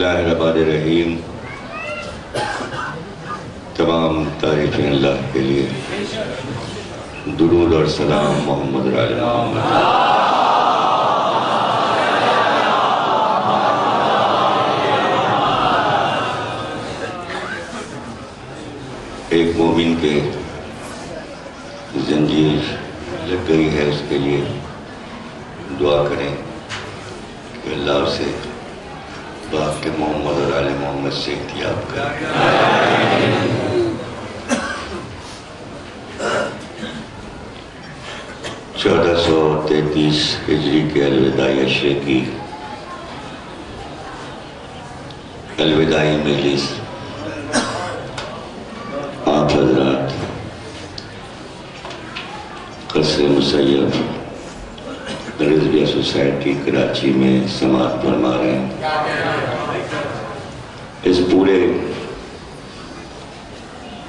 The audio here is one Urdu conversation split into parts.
اللہ الرحمن الرحیم. تمام تعریفیں اللہ کے لیے. درود اور سلام محمد علی محمد. ایک مومن کے زنجیر لگ گئی ہے، اس کے لیے دعا کریں کہ اللہ اسے باق محمد اور آل محمد سے احتیاط کرے. 1433 ہجری کے الوداعی عشرے کی الوداعی مجلس آپ حضرات قصر مسیب رضویہ سوسائٹی کراچی میں سماعت فرما رہے ہیں. اس پورے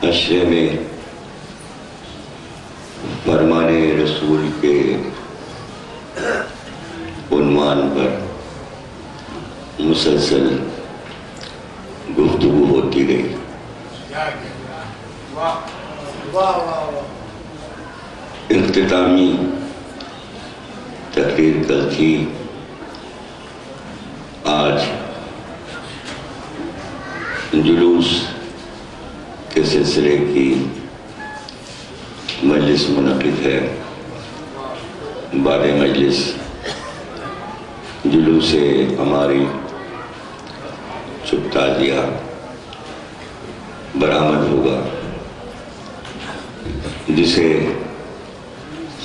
عشرے میں فرمان رسول کے عنوان پر مسلسل گفتگو ہوتی رہی. اختتامی تقریر کل تھی، آج جلوس کے سلسلے کی مجلس منعقد ہے. بعد مجلس جلوس ہماری چھپ تعزیہ برآمد ہوگا، جسے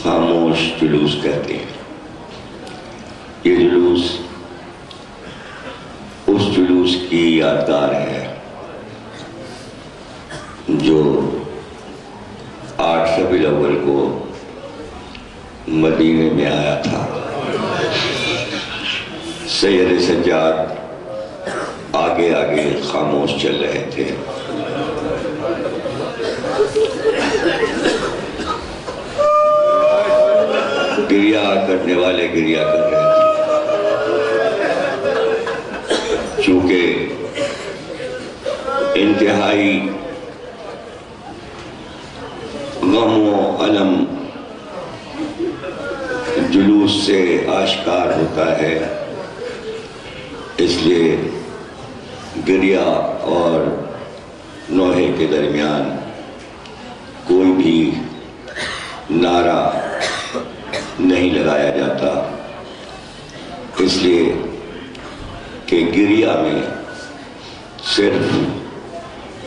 خاموش جلوس کہتے ہیں. یہ جلوس اس جلوس کی یادگار ہے جو 8 ربیع الاول کو مدینے میں آیا تھا. سید سجاد آگے آگے خاموش چل رہے تھے. گریہ کرنے والے گریہ کر رہے تھے، چونکہ انتہائی غم و علم جلوس سے آشکار ہوتا ہے، اس لیے گریہ اور نوحے کے درمیان کوئی بھی نعرہ نہیں لگایا جاتا، اس لیے کہ گریہ میں صرف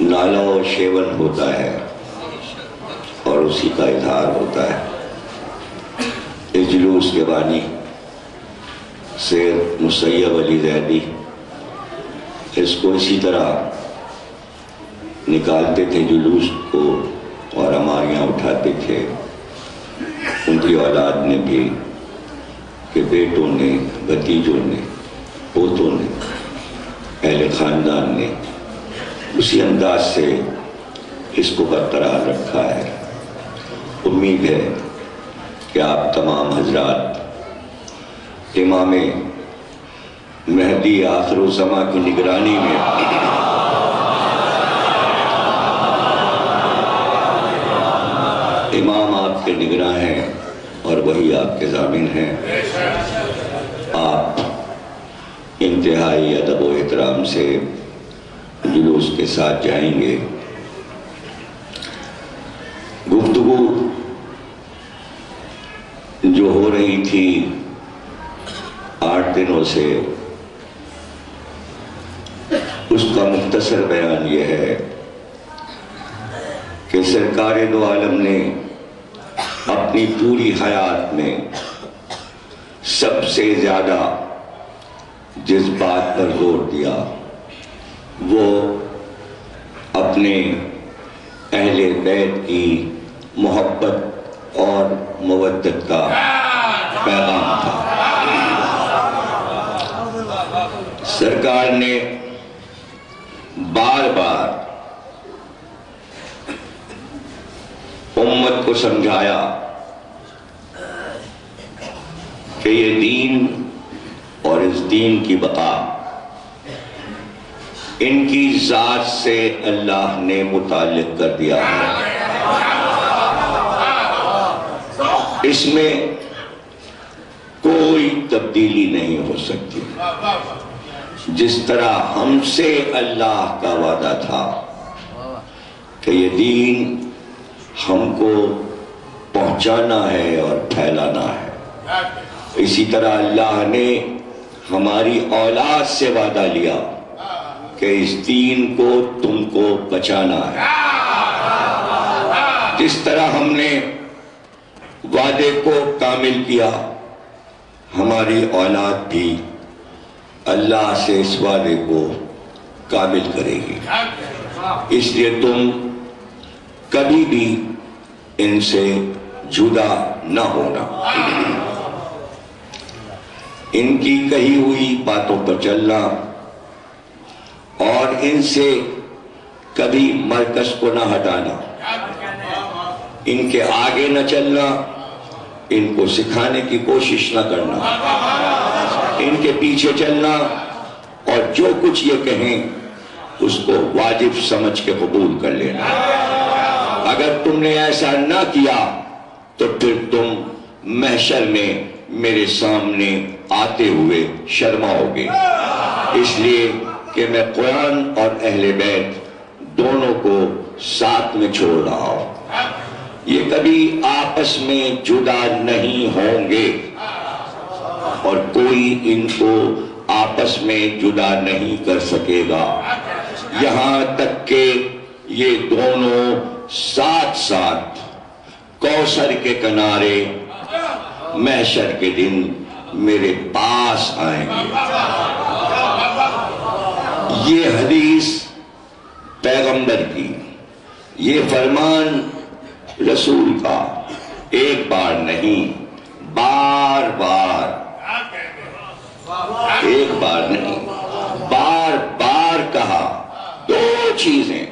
نالہ و شیون ہوتا ہے اور اسی کا اظہار ہوتا ہے. اس جلوس کے بانی سید مسیب علی زیدی اس کو اسی طرح نکالتے تھے جلوس کو اور ہمارے یہاں اٹھاتے تھے. ان کی اولاد نے بھی کہ بیٹوں نے، بھتیجوں نے، پوتوں نے، اہل خاندان نے اسی انداز سے اس کو برقرار رکھا ہے. امید ہے کہ آپ تمام حضرات امام مہدی آخر الزماں کی نگرانی میں امام آپ کے نگراں ہیں اور وہی آپ کے ضامن ہیں. آپ انتہائی ادب و احترام سے جلوس کے ساتھ جائیں گے. گفتگو جو ہو رہی تھی 8 دنوں سے، اس کا مختصر بیان یہ ہے کہ سرکار دو عالم نے اپنی پوری حیات میں سب سے زیادہ جس بات پر زور دیا وہ اپنے اہل بیت کی محبت اور مودت کا پیغام تھا. سرکار نے بار بار امت کو سمجھایا کہ یہ دین اور اس دین کی بقا ان کی ذات سے اللہ نے متعلق کر دیا ہے. اس میں کوئی تبدیلی نہیں ہو سکتی. جس طرح ہم سے اللہ کا وعدہ تھا کہ یہ دین ہم کو پہنچانا ہے اور پھیلانا ہے، اسی طرح اللہ نے ہماری اولاد سے وعدہ لیا کہ اس دین کو تم کو بچانا ہے. جس طرح ہم نے وعدے کو کامل کیا، ہماری اولاد بھی اللہ سے اس وعدے کو کامل کرے گی. اس لیے تم کبھی بھی ان سے جدا نہ ہونا. ان کی کہی ہوئی باتوں پر چلنا اور ان سے کبھی مرکز کو نہ ہٹانا، ان کے آگے نہ چلنا، ان کو سکھانے کی کوشش نہ کرنا، ان کے پیچھے چلنا اور جو کچھ یہ کہیں اس کو واجب سمجھ کے قبول کر لینا. اگر تم نے ایسا نہ کیا تو پھر تم محشر میں میرے سامنے آتے ہوئے شرماؤ گے. اس لیے کہ میں قرآن اور اہل بیت دونوں کو ساتھ میں چھوڑ رہا ہوں. یہ کبھی آپس میں جدا نہیں ہوں گے اور کوئی ان کو آپس میں جدا نہیں کر سکے گا، یہاں تک کہ یہ دونوں ساتھ ساتھ کوثر کے کنارے محشر کے دن میرے پاس آئیں گے. یہ حدیث پیغمبر کی، یہ فرمان رسول کا ایک بار نہیں، بار بار، ایک بار نہیں، بار بار کہا. دو چیزیں،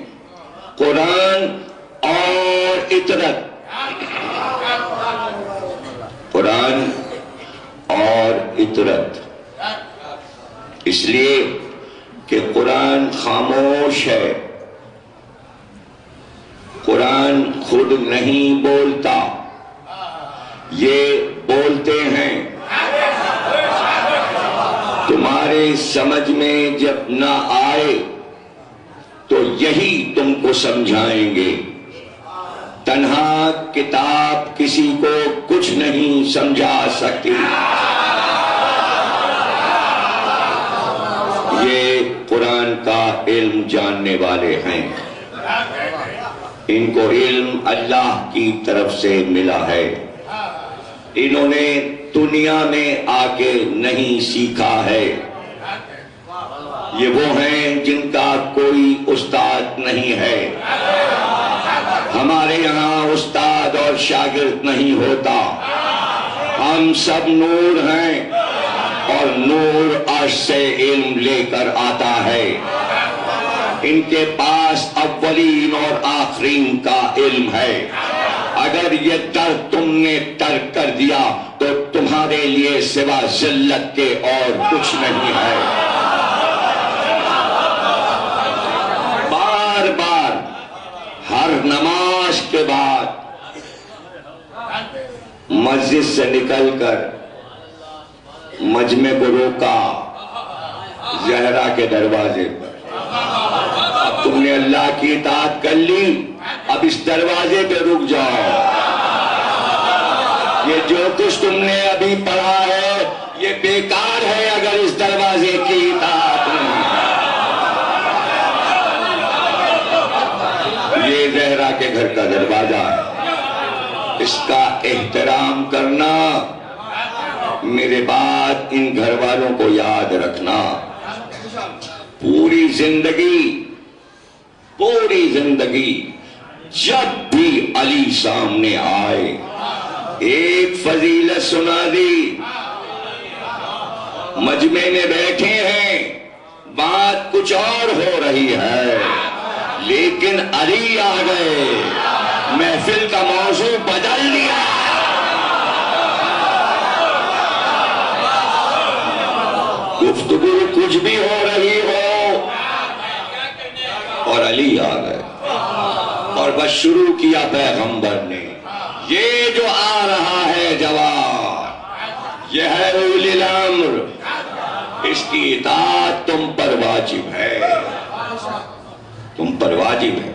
قرآن اور اطرت. قرآن اور اطرت اس لیے کہ قرآن خاموش ہے، قرآن خود نہیں بولتا، یہ بولتے ہیں. تمہارے سمجھ میں جب نہ آئے تو یہی تم کو سمجھائیں گے. تنہا کتاب کسی کو کچھ نہیں سمجھا سکتی. یہ قرآن کا علم جاننے والے ہیں، ان کو علم اللہ کی طرف سے ملا ہے. انہوں نے دنیا میں آ کے نہیں سیکھا ہے. یہ وہ ہیں جن کا کوئی استاد نہیں ہے. ہمارے یہاں استاد اور شاگرد نہیں ہوتا، ہم سب نور ہیں اور نور عرش سے علم لے کر آتا ہے. ان کے پاس اولین اور آخرین کا علم ہے. اگر یہ در تم نے ترک کر دیا تو تمہارے لیے سوا ذلت کے اور کچھ نہیں ہے. بار بار ہر نماز کے بعد مسجد سے نکل کر مجمع کو روکا زہرا کے دروازے پر. اب تم نے اللہ کی اطاعت کر لی، اب اس دروازے پہ رک جاؤ. یہ جو کچھ تم نے ابھی پڑھا ہے یہ بیکار ہے اگر اس دروازے کی اطاعت نہیں. یہ زہرا کے گھر کا دروازہ ہے، اس کا احترام کرنا. میرے بات ان گھر والوں کو یاد رکھنا. پوری زندگی جب بھی علی سامنے آئے ایک فضیلت سنا دی. مجمع میں بیٹھے ہیں، بات کچھ اور ہو رہی ہے، لیکن علی آ گئے، محفل کا موضوع بدل دیا. گفتگو کچھ بھی ہو رہی ہو، علی آ گئے اور بس شروع کیا پیغمبر نے، یہ جو آ رہا ہے جوان، یہ ہے اولی الامر، اس کی اطاعت تم پر واجب ہے، تم پر واجب ہے۔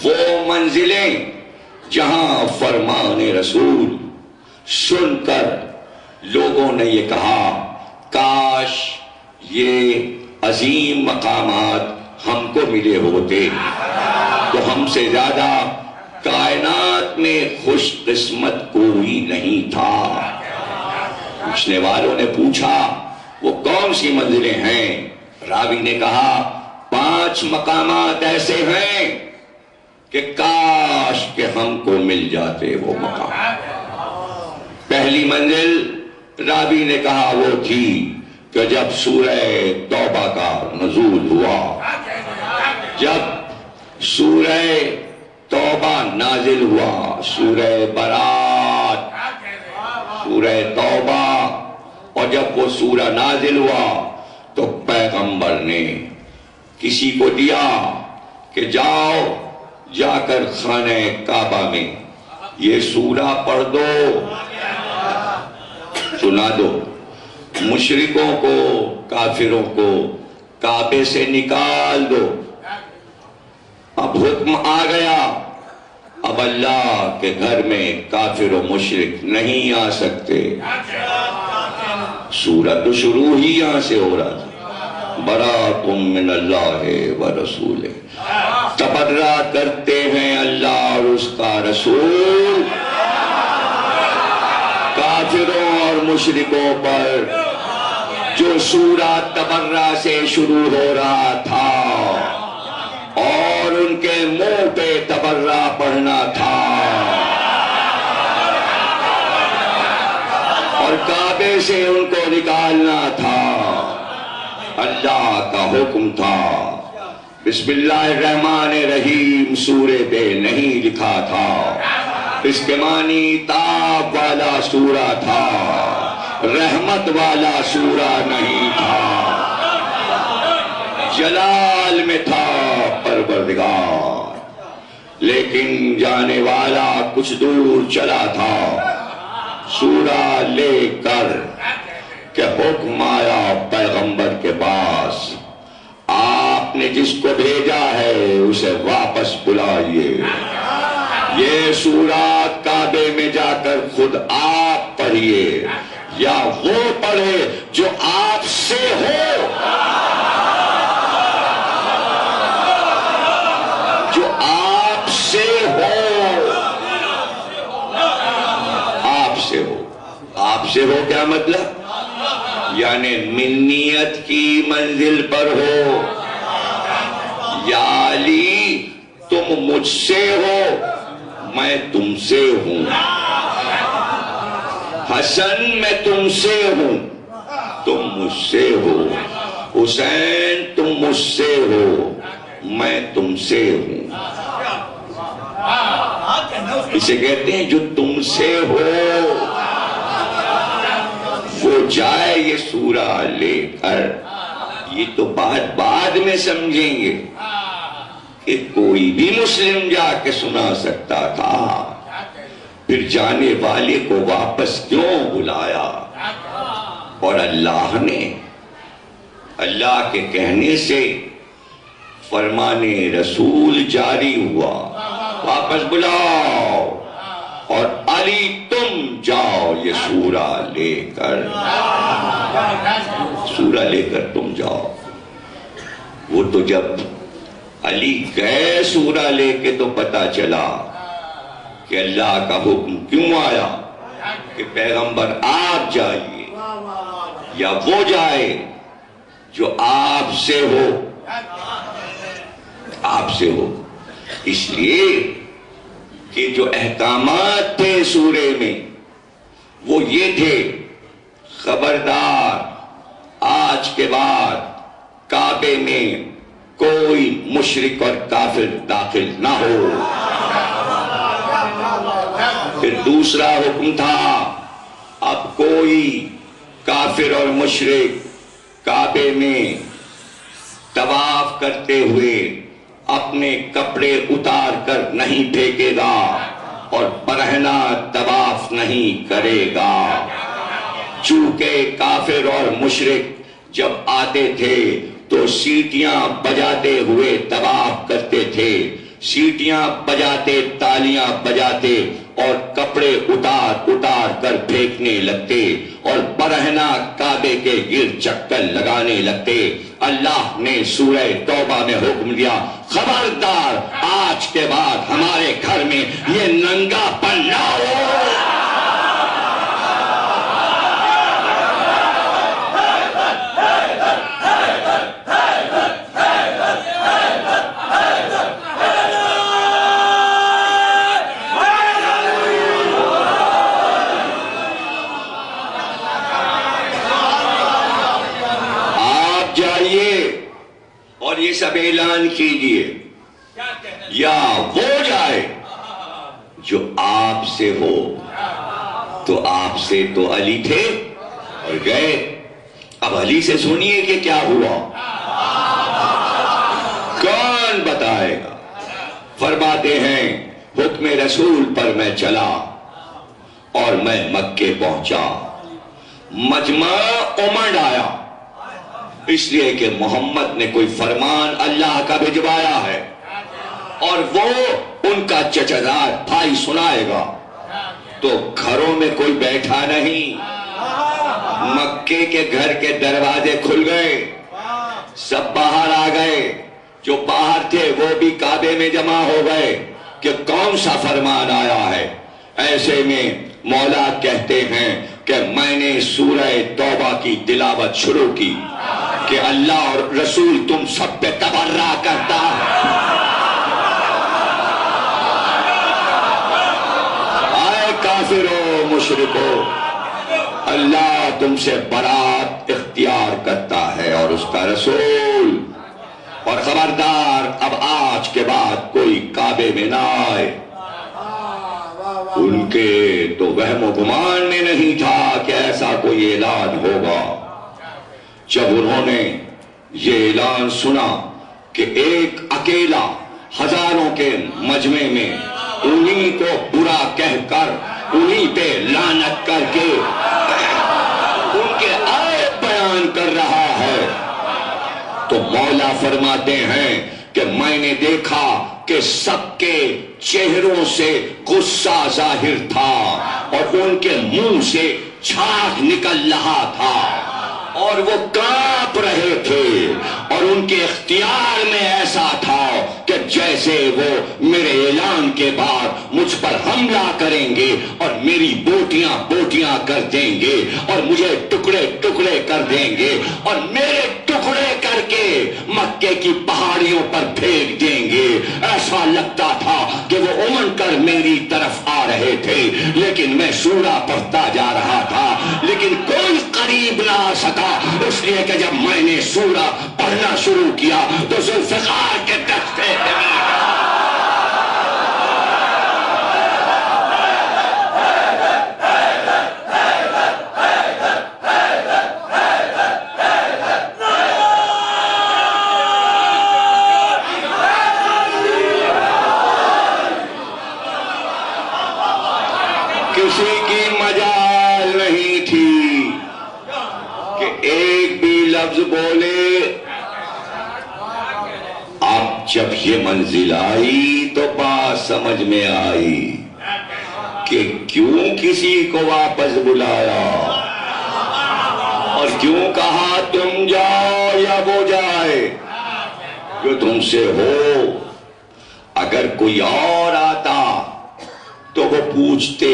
وہ منزلیں جہاں فرمان رسول سن کر لوگوں نے یہ کہا کاش یہ عظیم مقامات ہم کو ملے ہوتے تو ہم سے زیادہ کائنات میں خوش قسمت کوئی نہیں تھا۔ پوچھنے والوں نے پوچھا وہ کون سی منزلیں ہیں؟ راوی نے کہا 5 مقامات ایسے ہیں کہ کاش کہ ہم کو مل جاتے وہ مقام۔ پہلی منزل راوی نے کہا وہ تھی کہ جب سورہ توبہ کا نزول ہوا، جب سورہ توبہ نازل ہوا، سورہ برات، سورہ توبہ، اور جب وہ سورہ نازل ہوا تو پیغمبر نے کسی کو دیا کہ جاؤ جا کر خانہ کعبہ میں یہ سورہ پڑھ دو، سنا دو، مشرکوں کو کافروں کو کعبے سے نکال دو۔ اب حکم آ گیا، اب اللہ کے گھر میں کافر و مشرک نہیں آ سکتے۔ سورہ تو شروع ہی یہاں سے ہو رہا تھا، برات من اللہ و رسول، تبرہ کرتے ہیں اللہ اور اس کا رسول کافروں اور مشرکوں پر۔ جو سورہ تبرہ سے شروع ہو رہا تھا اور ان کے منہ پہ تبرہ پڑھنا تھا اور کعبے سے ان کو نکالنا تھا، اللہ کا حکم تھا۔ بسم اللہ الرحمن الرحیم سورے پہ نہیں لکھا تھا، اس کے معنی تاب والا سورہ تھا، رحمت والا سورہ نہیں تھا، جلال میں تھا پروردگار، لیکن جانے والا کچھ دور چلا تھا سورہ لے کر کہ حکم آیا پیغمبر کے پاس، آپ نے جس کو بھیجا ہے اسے واپس بلائیے، یہ سورہ کعبے میں جا کر خود آپ پڑھیے یا وہ پڑھے جو آپ سے ہو، جو آپ سے ہو، آپ سے ہو۔ آپ سے ہو کیا مطلب؟ یعنی منیت کی منزل پر ہو، یا علی تم مجھ سے ہو میں تم سے ہوں، حسن میں تم سے ہوں تم مجھ سے ہو، حسین تم مجھ سے ہو میں تم سے ہوں۔ اسے کہتے ہیں جو تم سے ہو وہ جائے یہ سورہ لے کر۔ یہ تو بات بعد میں سمجھیں گے کہ کوئی بھی مسلم جا کے سنا سکتا تھا، پھر جانے والے کو واپس کیوں بلایا؟ اور اللہ نے اللہ کے کہنے سے فرمان رسول جاری ہوا، واپس بلاؤ، اور علی تم جاؤ یہ سورہ لے کر، سورہ لے کر تم جاؤ۔ وہ تو جب علی گئے سورہ لے کے تو پتا چلا کہ اللہ کا حکم کیوں آیا کہ پیغمبر آپ جائیے یا وہ جائے جو آپ سے ہو، آپ سے ہو۔ اس لیے کہ جو احکامات تھے سورے میں وہ یہ تھے، خبردار آج کے بعد کعبے میں کوئی مشرک اور کافر داخل نہ ہو۔ پھر دوسرا حکم تھا، اب کوئی کافر اور مشرک کعبے میں طواف کرتے ہوئے اپنے کپڑے اتار کر نہیں پھینکے گا اور برہنہ طواف نہیں کرے گا۔ چونکہ کافر اور مشرک جب آتے تھے تو سیٹیاں بجاتے ہوئے طواف کرتے تھے، سیٹیاں بجاتے، تالیاں بجاتے اور کپڑے اتار اتار کر پھینکنے لگتے اور برہنہ کعبے کے گرد چکر لگانے لگتے۔ اللہ نے سورہ توبہ میں حکم دیا، خبردار آج کے بعد ہمارے گھر میں یہ ننگا پن نہ ہو۔ اور یہ سب اعلان کیجئے، یا وہ جائے جو آپ سے ہو۔ تو آپ سے تو علی تھے اور گئے، اب علی سے سنیے کہ کیا ہوا، کون بتائے گا؟ فرماتے ہیں حکم رسول پر میں چلا اور میں مکے پہنچا، مجمع امنڈ آیا، اس لیے کہ محمد نے کوئی فرمان اللہ کا بھجوایا ہے اور وہ ان کا چچادار بھائی سنائے گا۔ تو گھروں میں کوئی بیٹھا نہیں، مکے کے گھر کے دروازے کھل گئے، سب باہر آ گئے، جو باہر تھے وہ بھی کعبے میں جمع ہو گئے کہ کون سا فرمان آیا ہے۔ ایسے میں مولا کہتے ہیں کہ میں نے سورہ توبہ کی تلاوت شروع کی کہ اللہ اور رسول تم سب پہ تبرہ کرتا ہے، آئے کافرو مشرکو، اللہ تم سے برات اختیار کرتا ہے اور اس کا رسول، اور خبردار اب آج کے بعد کوئی کعبے میں نہ آئے۔ ان کے تو وہم و گمان میں نہیں تھا کہ ایسا کوئی اعلان ہوگا۔ جب انہوں نے یہ اعلان سنا کہ ایک اکیلا ہزاروں کے مجمع میں انہی کو برا کہہ کر، انہی پہ لعنت کر کے ان کے عیب بیان کر رہا ہے، تو مولا فرماتے ہیں کہ میں نے دیکھا کہ سب کے چہروں سے غصہ ظاہر تھا اور ان کے منہ سے جھاگ نکل رہا تھا اور وہ کانپ رہے تھے، اور ان کے اختیار میں ایسا تھا کہ جیسے وہ میرے اعلان کے بعد مجھ پر حملہ کریں گے اور میری بوٹیاں بوٹیاں کر دیں گے اور مجھے ٹکڑے ٹکڑے کر دیں گے اور میرے ٹکڑے کر کے مکے کی پہاڑیوں پر پھینک دیں گے۔ ایسا لگتا تھا کہ وہ امن کر میری طرف آ رہے تھے، لیکن میں سورہ پڑھتا جا رہا تھا لیکن کوئی قریب نہ آ سکا، اس لیے کہ جب میں نے سورہ پڑھنا شروع کیا تو ذوالفقار کے دستے کسی کی مجال نہیں تھی کہ ایک بھی لفظ بولے۔ اب جب یہ منزل آئی تو بات سمجھ میں آئی کہ کیوں کسی کو واپس بلایا اور کیوں کہا تم جاؤ یا وہ جائے، جو تم سے ہو۔ اگر کوئی اور آتا تو وہ پوچھتے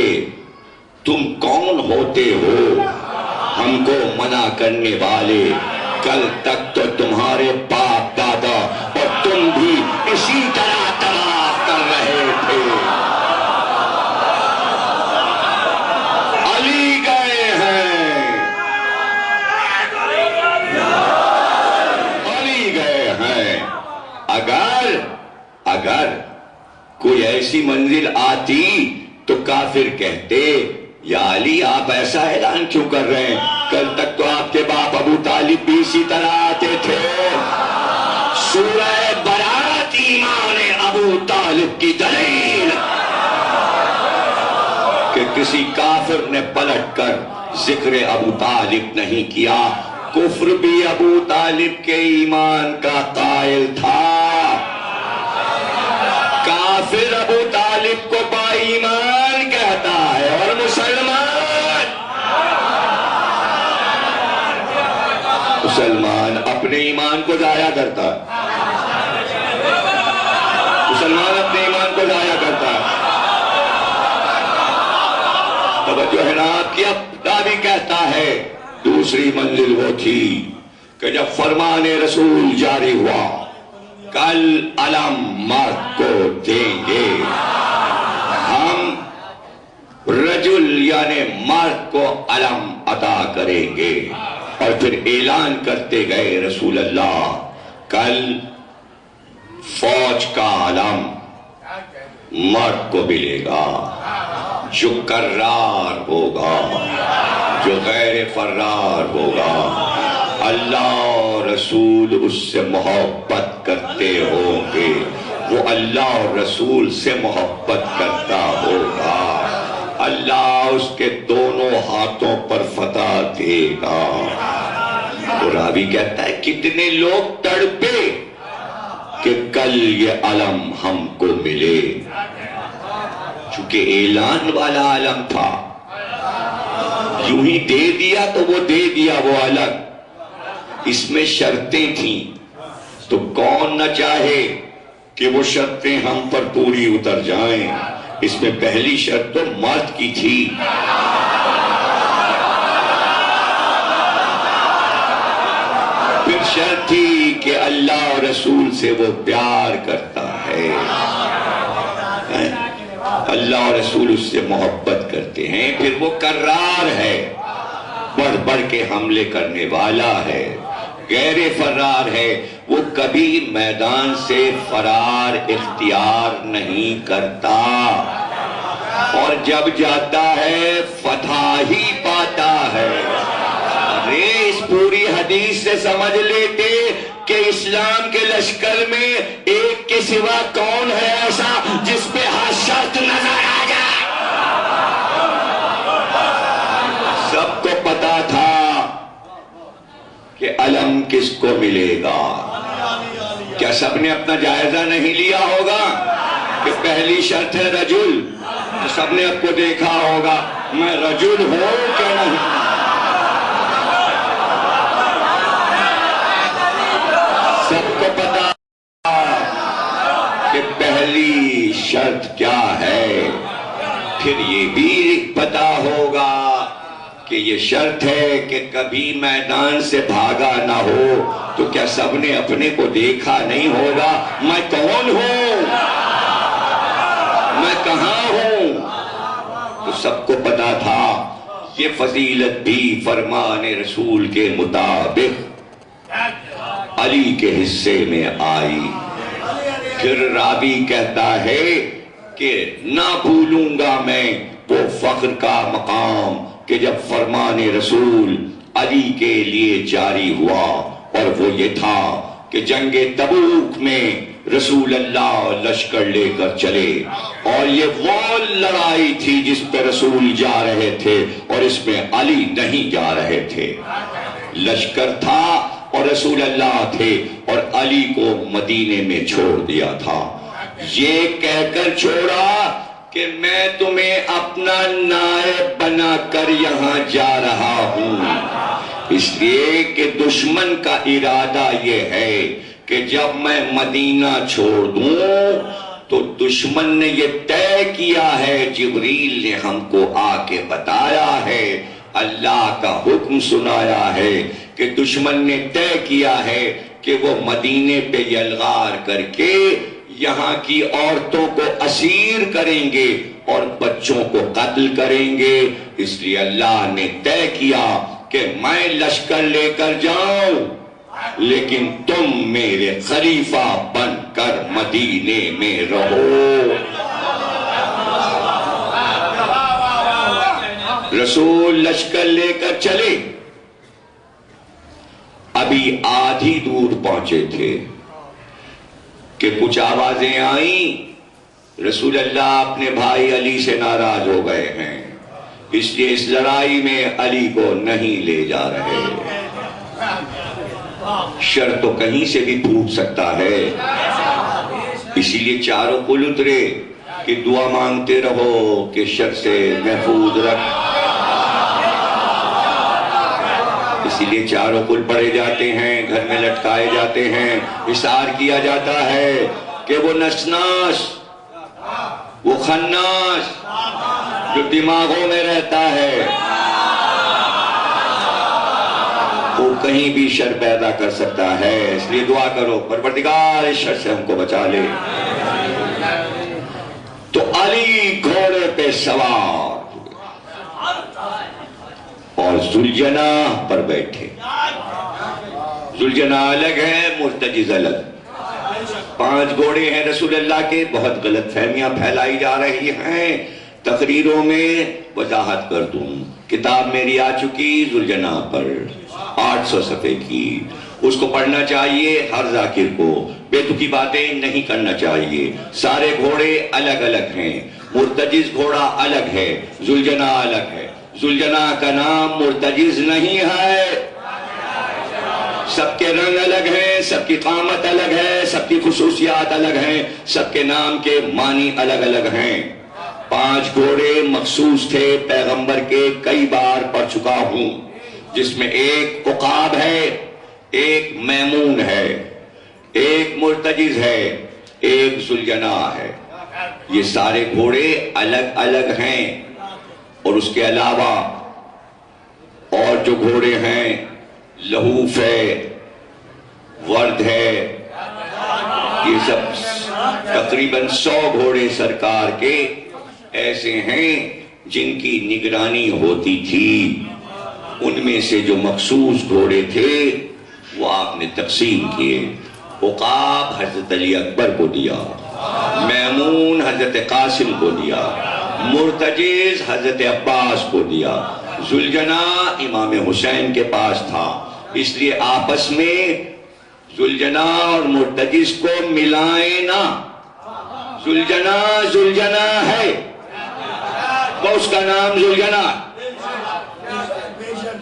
تم کون ہوتے ہو ہم کو منع کرنے والے، کل تک تو تمہارے باپ دادا اور تم بھی اسی طرح طواف کر رہے تھے۔ علی گئے ہیں، علی گئے ہیں۔ اگر کوئی ایسی منزل آتی تو کافر کہتے یا علی آپ ایسا اعلان کیوں کر رہے ہیں، کل تک تو آپ کے باپ ابو طالب بھی اسی طرح آتے تھے۔ سورہ برات ایمان طالب کی دلیل کہ کسی کافر نے پلٹ کر ذکر ابو طالب نہیں کیا. کفر بھی ابو طالب کے ایمان کا قائل تھا. کافر ابو طالب کو با ایمان کہتا ہے اور مسلمان اپنے ایمان کو ضائع کرتا ہے. مسلمان اپنے ایمان کو ضائع کرتا ہے. توجہ ہے نا آپ کی. اب بھی کہتا ہے دوسری منزل وہ تھی کہ جب فرمان رسول جاری ہوا کل علم مرد کو دیں گے ہم، رجل یعنی مرد کو علم عطا کریں گے. اور پھر اعلان کرتے گئے رسول اللہ کل فوج کا علم مرد کو ملے گا جو کرار ہوگا، جو غیر فرار ہوگا. اللہ اور رسول اس سے محبت کرتے ہوں گے، وہ اللہ اور رسول سے محبت کرتا ہوگا. اللہ اس کے دونوں ہاتھوں پر فتح دے گا. اور راوی کہتا ہے کتنے لوگ تڑپے کہ کل یہ علم ہم کو ملے. چونکہ اعلان والا علم تھا، یوں ہی دے دیا تو وہ دے دیا وہ الگ. اس میں شرطیں تھیں تو کون نہ چاہے کہ وہ شرطیں ہم پر پوری اتر جائیں. اس میں پہلی شرط تو مرد کی تھی. پھر شرط تھی کہ اللہ اور رسول سے وہ پیار کرتا ہے، اللہ اور رسول اس سے محبت کرتے ہیں. پھر وہ کرار ہے، بڑھ بڑھ کے حملے کرنے والا ہے. غیر فرار ہے، وہ کبھی میدان سے فرار اختیار نہیں کرتا، اور جب جاتا ہے فتح ہی پاتا ہے. ارے اس پوری حدیث سے سمجھ لیتے کہ اسلام کے لشکر میں ایک کے سوا کون ہے ایسا جس پہ ہر شرط نظر آ جائے. سب کو پتا تھا کہ علم کس کو ملے گا. کیا سب نے اپنا جائزہ نہیں لیا ہوگا کہ پہلی شرط ہے رجل؟ تو سب نے اب کو دیکھا ہوگا میں رجل ہوں کیا نہیں. سب کو پتا کہ پہلی شرط کیا ہے. پھر یہ بھی پتا ہوگا کہ یہ شرط ہے کہ کبھی میدان سے بھاگا نہ ہو. تو کیا سب نے اپنے کو دیکھا نہیں ہوگا میں کون ہوں، میں کہاں ہوں؟ تو سب کو پتا تھا. یہ فضیلت بھی فرمان رسول کے مطابق علی کے حصے میں آئی. پھر راوی کہتا ہے کہ نہ بھولوں گا میں وہ فخر کا مقام کہ جب فرمان رسول علی کے لیے جاری ہوا، اور وہ یہ تھا کہ جنگ تبوک میں رسول اللہ لشکر لے کر چلے، اور یہ وہ لڑائی تھی جس پہ رسول جا رہے تھے اور اس میں علی نہیں جا رہے تھے. لشکر تھا اور رسول اللہ تھے، اور علی کو مدینے میں چھوڑ دیا تھا. یہ کہہ کر چھوڑا کہ میں تمہیں اپنا نائب بنا کر یہاں جا رہا ہوں. اس لیے کہ دشمن کا ارادہ یہ ہے کہ جب میں مدینہ چھوڑ دوں تو دشمن نے یہ طے کیا ہے، جبریل نے ہم کو آ کے بتایا ہے، اللہ کا حکم سنایا ہے کہ دشمن نے طے کیا ہے کہ وہ مدینے پہ یلغار کر کے یہاں کی عورتوں کو اسیر کریں گے اور بچوں کو قتل کریں گے. اس لیے اللہ نے طے کیا کہ میں لشکر لے کر جاؤں، لیکن تم میرے خلیفہ بن کر مدینے میں رہو. رسول لشکر لے کر چلے. ابھی آدھی دور پہنچے تھے کہ کچھ آوازیں آئیں رسول اللہ اپنے بھائی علی سے ناراض ہو گئے ہیں، اس لیے اس لڑائی میں علی کو نہیں لے جا رہے۔ شر تو کہیں سے بھی پھوٹ سکتا ہے، اسی لیے چاروں کل اترے کہ دعا مانگتے رہو کہ شر سے محفوظ رکھ۔ اسی لیے چاروں کل پڑھے جاتے ہیں، گھر میں لٹکائے جاتے ہیں، اشار کیا جاتا ہے کہ وہ نسناس، وہ خناس جو دماغوں میں رہتا ہے، وہ کہیں بھی شر پیدا کر سکتا ہے۔ اس لیے دعا کرو پروردگار اس شر سے ہم کو بچا لے۔ تو علی گھوڑے پہ سوار اور ذوالجناح پر بیٹھے۔ ذوالجناح الگ ہے، مرتجز الگ۔ 5 گھوڑے ہیں رسول اللہ کے۔ بہت غلط فہمیاں پھیلائی جا رہی ہیں، تقریروں میں وضاحت کر دوں۔ کتاب میری آ چکی ذوالجناح پر، 800 صفحے کی، اس کو پڑھنا چاہیے ہر ذاکر کو، بے تکی باتیں نہیں کرنا چاہیے۔ سارے گھوڑے الگ الگ ہیں، مرتجز گھوڑا الگ ہے، ذوالجناح الگ ہے۔ ذوالجناح کا نام مرتجز نہیں ہے، سب کے رنگ الگ ہیں، سب کی قامت الگ ہے، سب کی خصوصیات الگ ہیں، سب کے نام کے معنی الگ الگ ہیں۔ 5 گھوڑے مخصوص تھے پیغمبر کے، کئی بار پڑھ چکا ہوں، جس میں ایک عقاب ہے، ایک میمون ہے، ایک مرتجز ہے، ایک ذوالجناح ہے۔ یہ سارے گھوڑے الگ الگ ہیں، اور اس کے علاوہ اور جو گھوڑے ہیں، لہوف ہے، ورد ہے، یہ سب تقریباً 100 گھوڑے سرکار کے ایسے ہیں جن کی نگرانی ہوتی تھی۔ ان میں سے جو مخصوص گھوڑے تھے وہ آپ نے تقسیم کیے۔ عقاب حضرت علی اکبر کو دیا، میمون حضرت قاسم کو دیا، مرتجز حضرت عباس کو دیا، ذوالجناح امام حسین کے پاس تھا، اس لیے آپس میں ذوالجناح اور مرتجز کو ملائیں نہ۔ ذوالجناح ذوالجناح ہے، تو اس کا نام ذوالجناح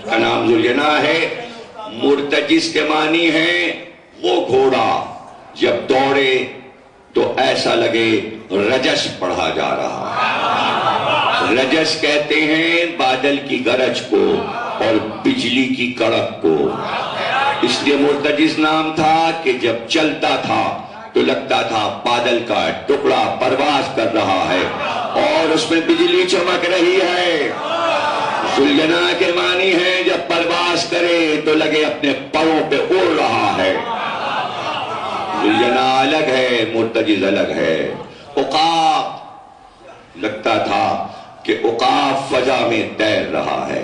کا نام ذوالجناح ہے۔ مرتجز کے معنی ہے وہ گھوڑا جب دوڑے تو ایسا لگے رجس پڑھا جا رہا ہے۔ رجس کہتے ہیں بادل کی گرج کو اور بجلی کی کڑک کو، اس لیے مرتجز نام تھا کہ جب چلتا تھا تو لگتا تھا بادل کا ٹکڑا پرواز کر رہا ہے اور اس میں بجلی چمک رہی ہے۔ ذوالجناح کے معنی ہے جب پرواز کرے تو لگے اپنے پروں پہ اڑ رہا ہے۔ ذوالجناح الگ ہے، مرتجز الگ ہے۔ عقاب لگتا تھا کہ عقاب فضا میں تیر رہا ہے۔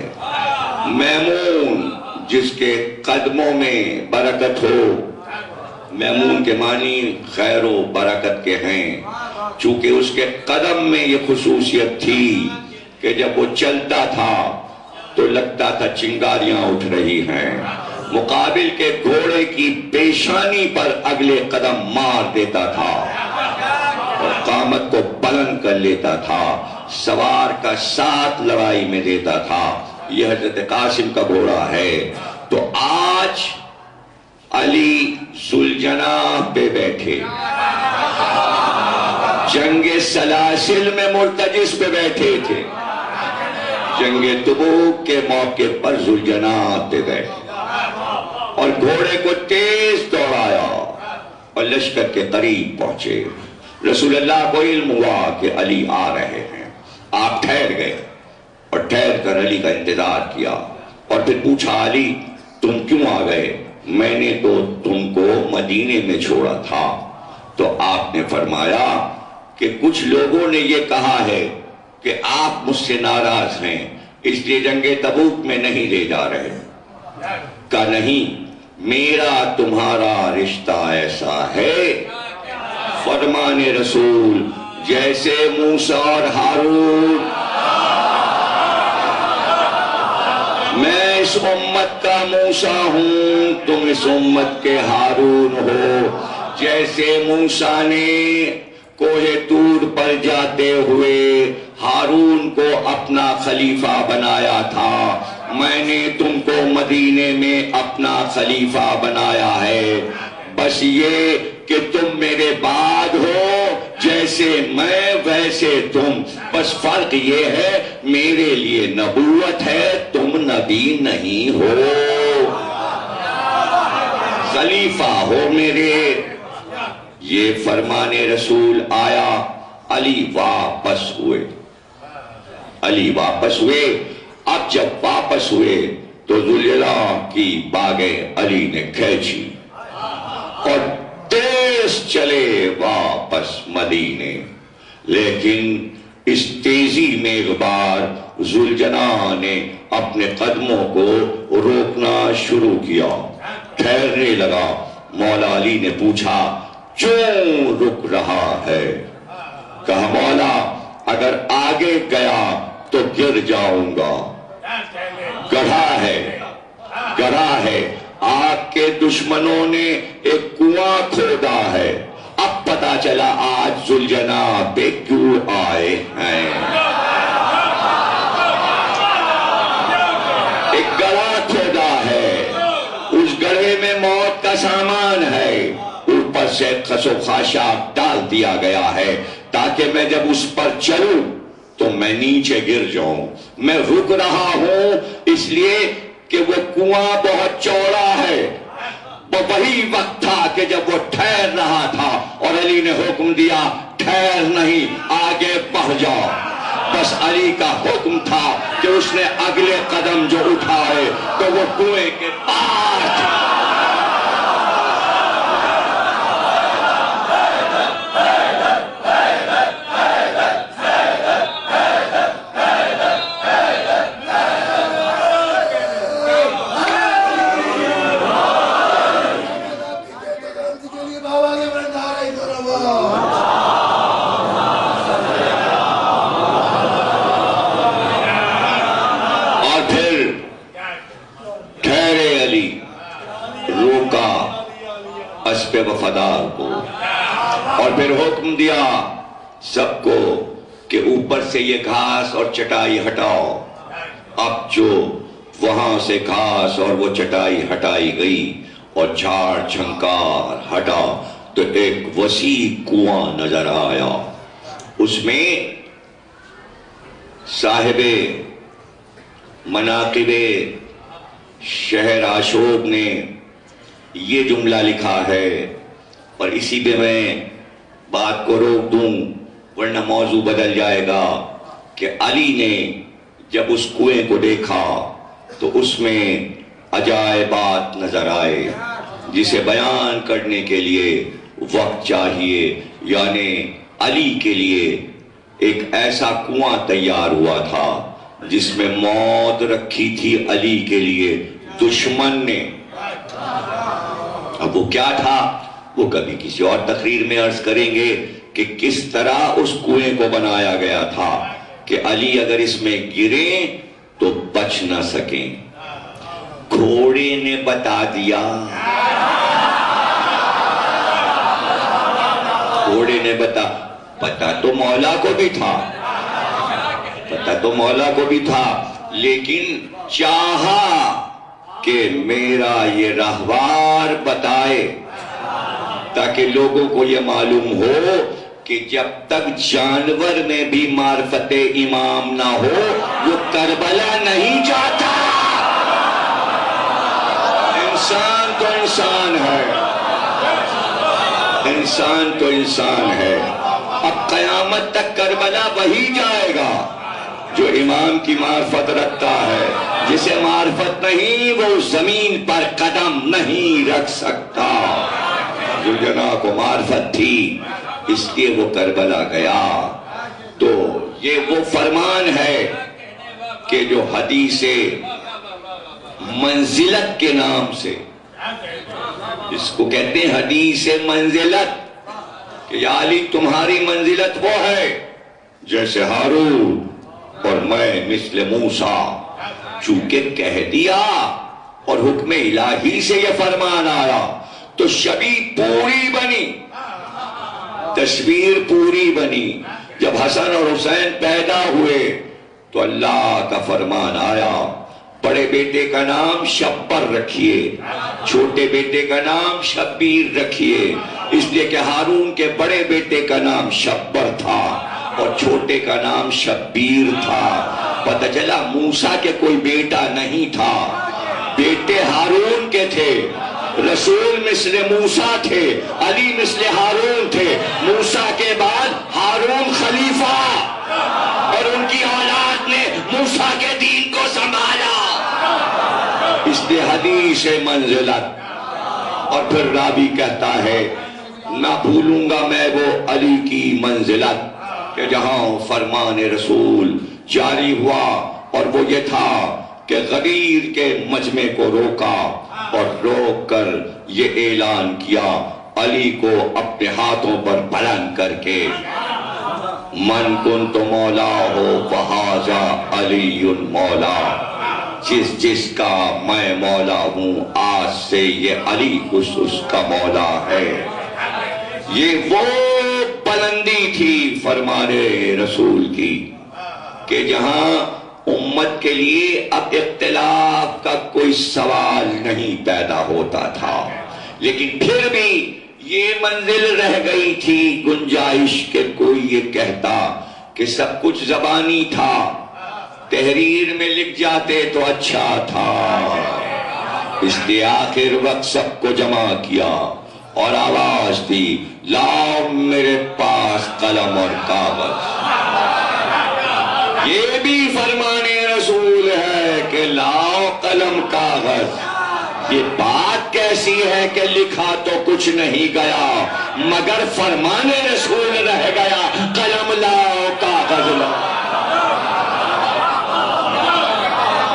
میمون جس کے قدموں میں برکت ہو، میمون کے معنی خیر و برکت کے ہیں، چونکہ اس کے قدم میں یہ خصوصیت تھی کہ جب وہ چلتا تھا تو لگتا تھا چنگاریاں اٹھ رہی ہیں۔ مقابل کے گھوڑے کی پیشانی پر اگلے قدم مار دیتا تھا اور قامت کو بلند کر لیتا تھا، سوار کا ساتھ لڑائی میں دیتا تھا۔ یہ حضرت قاسم کا گھوڑا ہے۔ تو آج علی ذوالجناح پہ بیٹھے، جنگ سلاسل میں مرتجز پہ بیٹھے تھے، جنگ تبوک کے موقع پر ذوالجناح پہ بیٹھے اور گھوڑے کو تیز دوڑایا اور لشکر کے قریب پہنچے۔ رسول اللہ کو علم ہوا کہ علی آ رہے ہیں، آپ ٹھہر گئے اور ٹھہر کر علی کا انتظار کیا اور پھر پوچھا، علی تم کیوں آ گئے؟ میں نے تو تم کو مدینے میں چھوڑا تھا۔ تو آپ نے فرمایا کہ کچھ لوگوں نے یہ کہا ہے کہ آپ مجھ سے ناراض ہیں، اس لیے جنگ تبوک میں نہیں لے جا رہے۔ کہا نہیں، میرا تمہارا رشتہ ایسا ہے، فرمان رسول جیسے موسیٰ اور ہارون، میں اس امت کا موسیٰ ہوں، تم اس امت کے ہارون ہو۔ جیسے موسیٰ نے کوہ طور پر جاتے ہوئے ہارون کو اپنا خلیفہ بنایا تھا، میں نے تم کو مدینے میں اپنا خلیفہ بنایا ہے، بس یہ کہ تم میرے بعد ہو، جیسے میں ویسے تم، بس فرق یہ ہے میرے لیے نبوت ہے، تم نبی نہیں ہو، خلیفہ ہو میرے۔ یہ فرمان رسول آیا، علی واپس ہوئے، علی واپس ہوئے۔ اب جب واپس ہوئے تو ذوالجلال کی باگیں علی نے کھینچی اور تیز چلے واپس مدینے، لیکن اس تیزی میں ایک بار ذوالجلال نے اپنے قدموں کو روکنا شروع کیا، ٹھہرنے لگا۔ مولا علی نے پوچھا کیوں رک رہا ہے؟ کہا مولا اگر آگے گیا تو گر جاؤں گا، گڑھا ہے، آپ کے دشمنوں نے ایک کنواں کھودا ہے، اب پتا چلا آج ذوالجلال پہ کیوں آئے ہیں، ایک گڑھا کھودا ہے، اس گڑھے میں موت کا سامان ہے، اوپر سے خس و خاشاک ڈال دیا گیا ہے تاکہ میں جب اس پر چلوں تو میں نیچے گر جاؤں۔ میں رک رہا ہوں اس لیے کہ وہ کنواں بہت چوڑا ہے۔ وہ وہی وقت تھا کہ جب وہ ٹھہر رہا تھا اور علی نے حکم دیا ٹھہر نہیں، آگے بڑھ جاؤ۔ بس علی کا حکم تھا کہ اس نے اگلے قدم جو اٹھائے تو وہ کنویں کے پار تھا۔ وفادار کو، اور پھر حکم دیا سب کو کہ اوپر سے یہ گھاس اور چٹائی ہٹاؤ۔ اب جو وہاں سے گھاس اور وہ چٹائی ہٹائی گئی اور جھاڑ جھنکار ہٹا تو ایک وسیع کنواں نظر آیا، اس میں صاحب مناقب شہر اشوک نے یہ جملہ لکھا ہے، اور اسی پہ میں بات کو روک دوں ورنہ موضوع بدل جائے گا، کہ علی نے جب اس کنویں کو دیکھا تو اس میں عجائبات نظر آئے جسے بیان کرنے کے لیے وقت چاہیے، یعنی علی کے لیے ایک ایسا کنواں تیار ہوا تھا جس میں موت رکھی تھی علی کے لیے دشمن نے۔ اب وہ کیا تھا وہ کبھی کسی اور تقریر میں عرض کریں گے کہ کس طرح اس کنویں کو بنایا گیا تھا کہ علی اگر اس میں گریں تو بچ نہ سکیں۔ گھوڑے نے بتا دیا، گھوڑے نے پتا تو مولا کو بھی تھا، لیکن چاہا کہ میرا یہ راہوار بتائے تاکہ لوگوں کو یہ معلوم ہو کہ جب تک جانور میں بھی معرفت امام نہ ہو وہ کربلا نہیں جاتا۔ انسان تو انسان ہے، انسان تو انسان ہے۔ اب قیامت تک کربلا وہی جائے گا جو امام کی معرفت رکھتا ہے، جسے معرفت نہیں وہ زمین پر قدم نہیں رکھ سکتا۔ ذوالجلال کو معرفت تھی اس لیے وہ کربلا گیا۔ تو یہ وہ فرمان ہے کہ جو حدیث منزلت کے نام سے، اس کو کہتے ہیں حدیث منزلت، کہ یا علی تمہاری منزلت وہ ہے جیسے ہارون اور میں مثل موسیٰ، چونکہ کہہ دیا اور حکم الہی سے یہ فرمان آیا تو شبیہ پوری بنی۔ تصویر پوری بنی. جب حسن اور حسین پیدا ہوئے تو اللہ کا فرمان آیا بڑے بیٹے کا نام شبر رکھیے، چھوٹے بیٹے کا نام شبیر رکھیے، اس لیے کہ ہارون کے بڑے بیٹے کا نام شبر تھا اور چھوٹے کا نام شبیر تھا. پتہ چلا موسیٰ کے کوئی بیٹا نہیں تھا، بیٹے ہارون کے تھے. رسول مثل موسیٰ تھے، علی مثل ہارون تھے. موسیٰ کے بعد ہارون خلیفہ اور ان کی اولاد نے موسیٰ کے دین کو سنبھالا. اس لیے حدیث منزلت. اور پھر راوی کہتا ہے نہ بھولوں گا میں وہ علی کی منزلت کہ جہاں فرمان رسول جاری ہوا اور وہ یہ تھا کہ غدیر کے مجمع کو روکا اور روک کر یہ اعلان کیا علی کو اپنے ہاتھوں پر بلند کر کے من کنت مولا ہو فہذا علی مولا، جس جس کا میں مولا ہوں آج سے یہ علی اس کا مولا ہے. یہ وہ بلندی تھی فرمان رسول کی کہ جہاں امت کے لیے اب اختلاف کا کوئی سوال نہیں پیدا ہوتا تھا، لیکن پھر بھی یہ منزل رہ گئی تھی گنجائش کہ کوئی یہ کہتا کہ سب کچھ زبانی تھا، تحریر میں لکھ جاتے تو اچھا تھا. اس لیے آخر وقت سب کو جمع کیا اور آواز دی لاؤ میرے پاس قلم اور کاغذ. یہ بھی فرمان رسول ہے کہ لاؤ قلم کاغذ. یہ بات کیسی ہے کہ لکھا تو کچھ نہیں گیا مگر فرمان رسول رہ گیا، قلم لاؤ کاغذ لاؤ.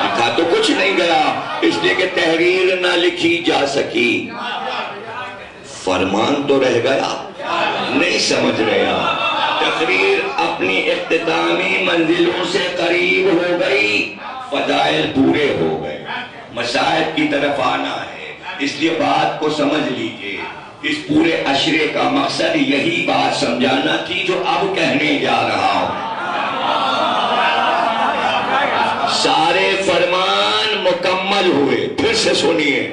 لکھا تو کچھ نہیں گیا اس لیے کہ تحریر نہ لکھی جا سکی، فرمان تو رہ گیا. نہیں سمجھ رہے آپ؟ تقریر اپنی اختتامی منزلوں سے قریب ہو گئی، فضائل پورے ہو گئے، مصائب کی طرف آنا ہے. اس لیے بات کو سمجھ لیجئے، اس پورے عشرے کا مقصد یہی بات سمجھانا تھی جو اب کہنے جا رہا ہوں. سارے فرمان مکمل ہوئے، پھر سے سنیے،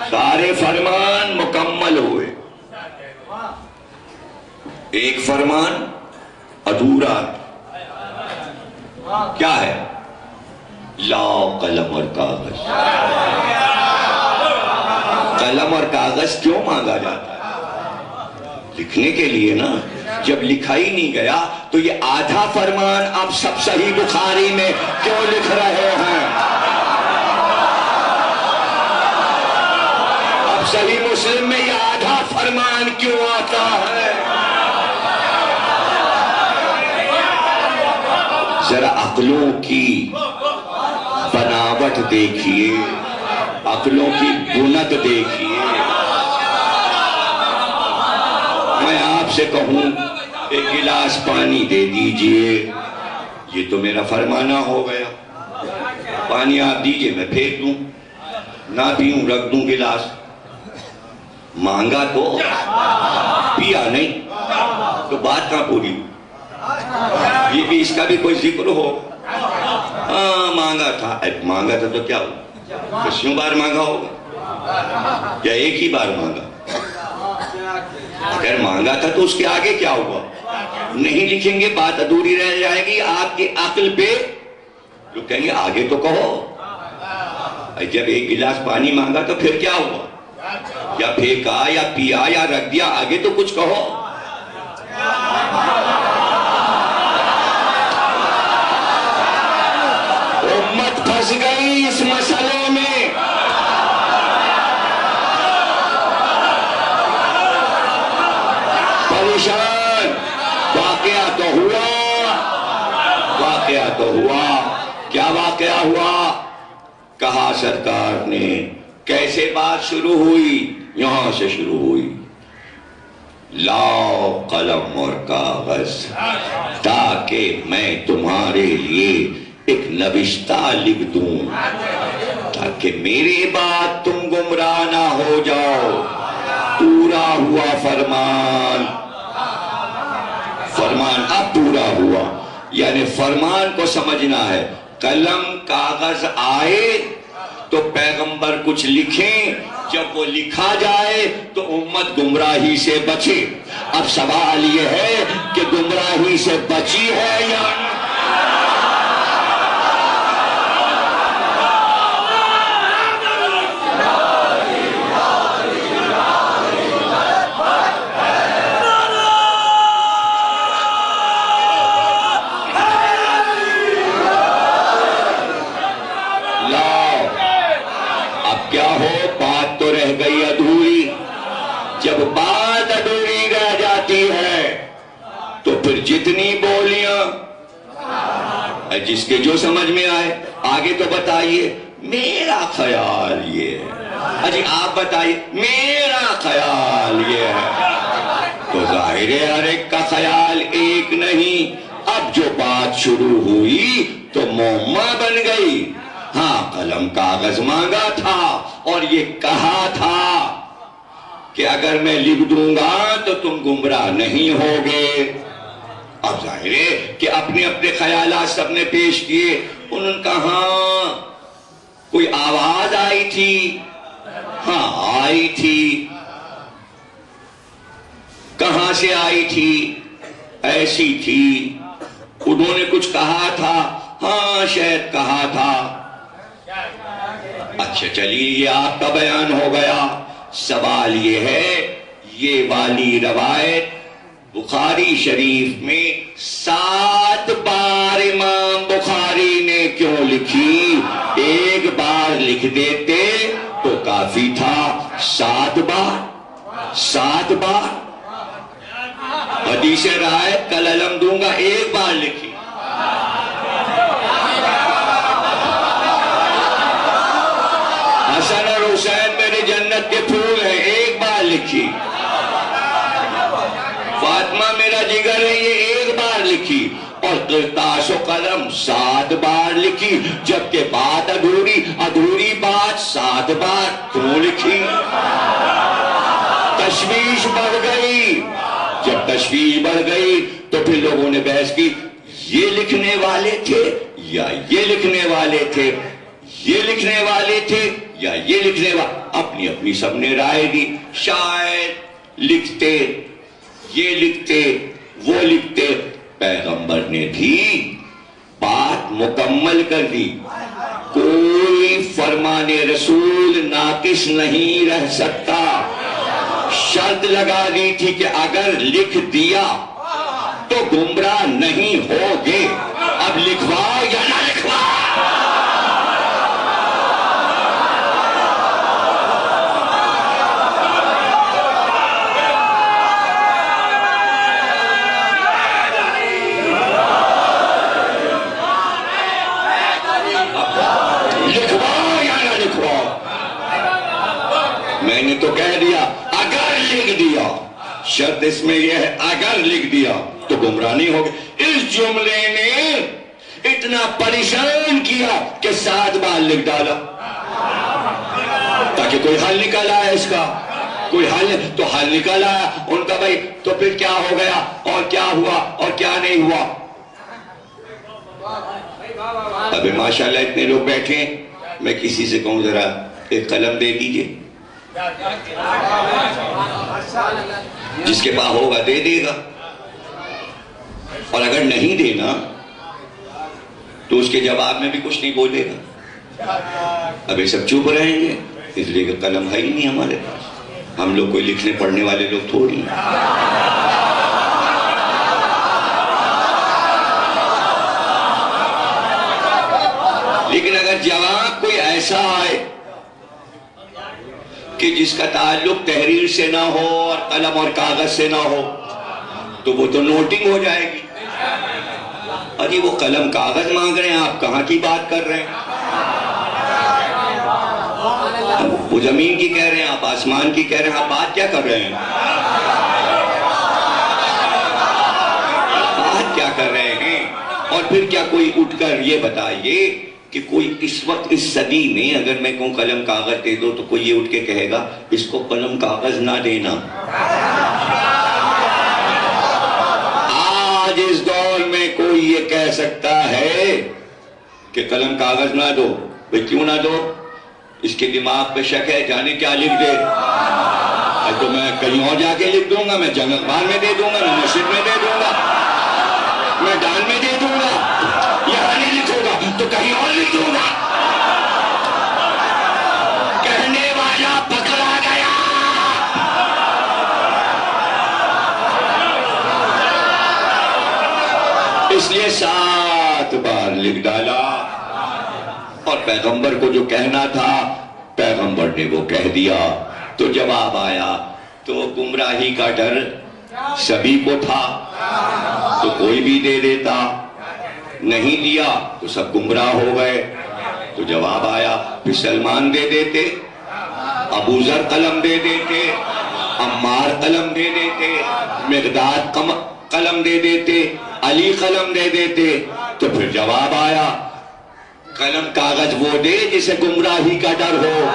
سارے فرمان مکمل ہوئے. ایک فرمان ادھورا کیا ہے؟ لاؤ قلم اور کاغذ. قلم اور کاغذ کیوں مانگا جاتا ہے؟ لکھنے کے لیے نا. جب لکھا ہی نہیں گیا تو یہ آدھا فرمان اب سب صحیح بخاری میں کیوں لکھ رہے ہیں؟ اب صحیح مسلم میں یہ آدھا فرمان کیوں آتا ہے؟ ذرا عقلوں کی بناوٹ دیکھیے، عقلوں کی بنت دیکھیے. میں آپ سے کہوں ایک گلاس پانی دے دیجئے، یہ تو میرا فرمانا ہو گیا. پانی آپ دیجئے میں پھینک دوں، نہ پیوں رکھ دوں گلاس. مانگا تو پیا نہیں تو بات کہاں پوری؟ یہ بھی اس کا بھی کوئی ذکر ہو. مانگا تھا، مانگا تھا تو کیا ہو؟ کسیوں بار مانگا ہوگا یا ایک ہی بار مانگا؟ اگر مانگا تھا تو اس کے آگے کیا ہوا؟ نہیں لکھیں گے بات ادھوری رہ جائے گی آپ کی عقل پہ. لوگ کہیں گے آگے تو کہو. جب ایک گلاس پانی مانگا تو پھر کیا ہوا؟ یا پھینکا یا پیا یا رکھ دیا، آگے تو کچھ کہو. امت پھنس گئی اس مسئلے میں. پریشان. واقعہ تو ہوا، واقعہ تو ہوا. کیا واقعہ ہوا؟ کہا سرکار نے. کیسے بات شروع ہوئی؟ یہاں سے شروع ہوئی، لاؤ قلم اور کاغذ تاکہ میں تمہارے لیے ایک نوشتہ لکھ دوں، تاکہ میرے بعد تم گمراہ نہ ہو جاؤ. پورا ہوا فرمان، فرمان اب پورا ہوا، یعنی فرمان کو سمجھنا ہے۔ قلم کاغذ آئے تو پیغمبر کچھ لکھیں، جب وہ لکھا جائے تو امت گمراہی سے بچے۔ اب سوال یہ ہے کہ گمراہی سے بچی ہے یا نہیں؟ جب بات ادھوری رہ جاتی ہے تو پھر جتنی بولیاں جس کے جو سمجھ میں آئے آگے تو بتائیے میرا خیال یہ ہے، اجی آپ بتائیے میرا خیال یہ ہے، تو ظاہر ہے ہر ایک کا خیال ایک نہیں۔ اب جو بات شروع ہوئی تو معمہ بن گئی۔ ہاں قلم کاغذ مانگا تھا اور یہ کہا تھا کہ اگر میں لکھ دوں گا تو تم گمراہ نہیں ہوگے۔ اب ظاہر ہے کہ اپنے اپنے خیالات سب نے پیش کیے۔ انہوں نے کہا ہاں کوئی آواز آئی تھی، ہاں آئی تھی، کہاں سے آئی تھی؟ ایسی تھی۔ انہوں نے کچھ کہا تھا، ہاں شاید کہا تھا۔ اچھا چلیے یہ آپ کا بیان ہو گیا۔ سوال یہ ہے یہ والی روایت بخاری شریف میں 7 بار امام بخاری نے کیوں لکھی؟ ایک بار لکھ دیتے تو کافی تھا، 7 بار 7 بار حدیث روایت کل علم دوں گا، ایک بار لکھی۔ حسن اور حسین میرے جنت کے پھول ہیں، ایک بار لکھی۔ فاطمہ میرا جگر ہے، یہ ایک بار لکھی۔ اور قرطاس و قلم 7 بار لکھی، جبکہ بات ادھوری بات 7 بار کیوں لکھی؟ تشویش بڑھ گئی۔ جب تشویش بڑھ گئی تو پھر لوگوں نے بحث کی یہ لکھنے والے تھے یا یہ لکھنے والے تھے، یہ لکھنے والے تھے یا یہ لکھنے والے، اپنی اپنی سب نے رائے دی۔ شاید لکھتے، یہ لکھتے، وہ لکھتے، پیغمبر نے بھی بات مکمل کر دی۔ کوئی فرمان رسول ناقص نہیں رہ سکتا۔ شرط لگا دی تھی کہ اگر لکھ دیا تو گمراہ نہیں ہوگے، اب لکھواؤ یا نہ لکھواؤ۔ میں نے تو کہہ دیا اگر لکھ دیا، شرط اس میں یہ ہے اگر لکھ دیا تو گمراہ نہیں ہوگے۔ اس جملے نے اتنا پریشان کیا کہ 7 بار لکھ ڈالا تاکہ کوئی حل نکل آئے اس کا، کوئی حل، تو حل نکل آیا ان کا بھائی تو پھر کیا ہو گیا اور کیا ہوا اور کیا نہیں ہوا۔ ابھی ماشاءاللہ اتنے لوگ بیٹھے ہیں، میں کسی سے کہوں ذرا ایک قلم دے دیجئے، جس کے پاس ہوگا دے دے گا، اور اگر نہیں دینا تو اس کے جواب میں بھی کچھ نہیں بولے گا۔ ابھی سب چپ رہیں گے اس لیے کہ قلم ہے ہی نہیں ہمارے پاس، ہم لوگ کوئی لکھنے پڑھنے والے لوگ تھوڑی ہیں۔ لیکن اگر جواب کوئی ایسا آئے کہ جس کا تعلق تحریر سے نہ ہو اور قلم اور کاغذ سے نہ ہو تو وہ تو نوٹنگ ہو جائے گی۔ ارے وہ قلم کاغذ مانگ رہے ہیں، آپ کہاں کی بات کر رہے ہیں؟ وہ زمین کی کہہ رہے ہیں، آپ آسمان کی کہہ رہے ہیں، آپ بات کیا کر رہے ہیں؟ بات کیا کر رہے ہیں؟ اور پھر کیا کوئی اٹھ کر یہ بتائیے کہ کوئی اس وقت اس صدی میں اگر میں کہوں قلم کاغذ دے دو تو کوئی یہ اٹھ کے کہے گا اس کو قلم کاغذ نہ دینا. آج اس دور میں کوئی یہ کہہ سکتا ہے کہ قلم کاغذ نہ دو. بھئی کیوں نہ دو؟ اس کے دماغ پہ شک ہے، جانے کیا لکھ دے. تو میں کہیں اور جا کے لکھ دوں گا، میں جنگ اخبار میں دے دوں گا، میں مسجد میں دے دوں گا، میں ڈال میں دے دوں گا. یہاں نہیں لکھوں گا تو کہیں اور لکھ دوں گا. کہنے والا پکڑا گیا. اس لیے 7 بار لکھ ڈالا. اور پیغمبر کو جو کہنا تھا پیغمبر نے وہ کہہ دیا. تو جواب آیا. تو گمراہی کا ڈر سبھی کو تھا تو کوئی بھی دے دیتا، نہیں دیا تو سب گمراہ ہو گئے. تو جواب آیا. پھر سلمان دے دیتے، ابو ذر قلم دے دیتے، عمار قلم دے دیتے، مقداد قلم دے دیتے، علی قلم دے دیتے. تو پھر جواب آیا قلم کاغذ وہ دے جسے گمراہی کا ڈر ہو.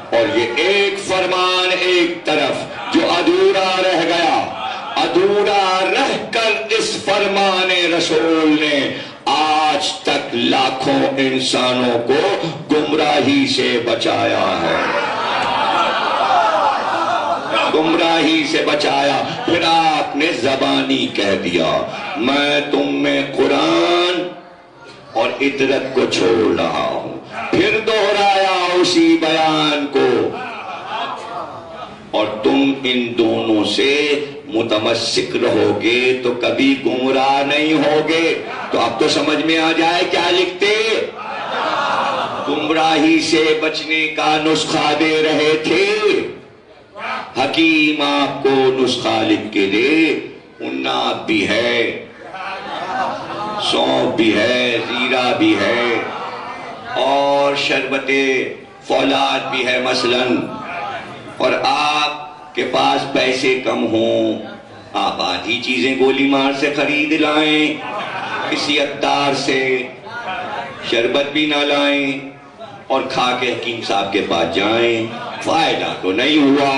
اور یہ ایک فرمان ایک طرف جو ادھورا رہ گیا، ادھورا رہ کر اس فرمان رسول نے آج تک لاکھوں انسانوں کو گمراہی سے بچایا ہے. گمراہی سے بچایا. پھر آپ نے زبانی کہہ دیا میں تم میں قرآن اور عطرت کو چھوڑ رہا ہوں. پھر دہرایا اسی بیان کو. اور تم ان دونوں سے متمسک رہو گے تو کبھی گمراہ نہیں ہوگے. تو اب تو سمجھ میں آ جائے کیا لکھتے. گمراہی سے بچنے کا نسخہ دے رہے تھے. حکیم آپ کو نسخہ لکھ کے دے. اناب بھی ہے، سونف بھی ہے، زیرہ بھی ہے، اور شربت فولاد بھی ہے مثلاً. اور آپ کے پاس پیسے کم ہوں، آپ آدھی چیزیں گولی مار سے خرید لائیں، کسی عطار سے شربت بھی نہ لائیں اور کھا کے حکیم صاحب کے پاس جائیں. فائدہ تو نہیں ہوا.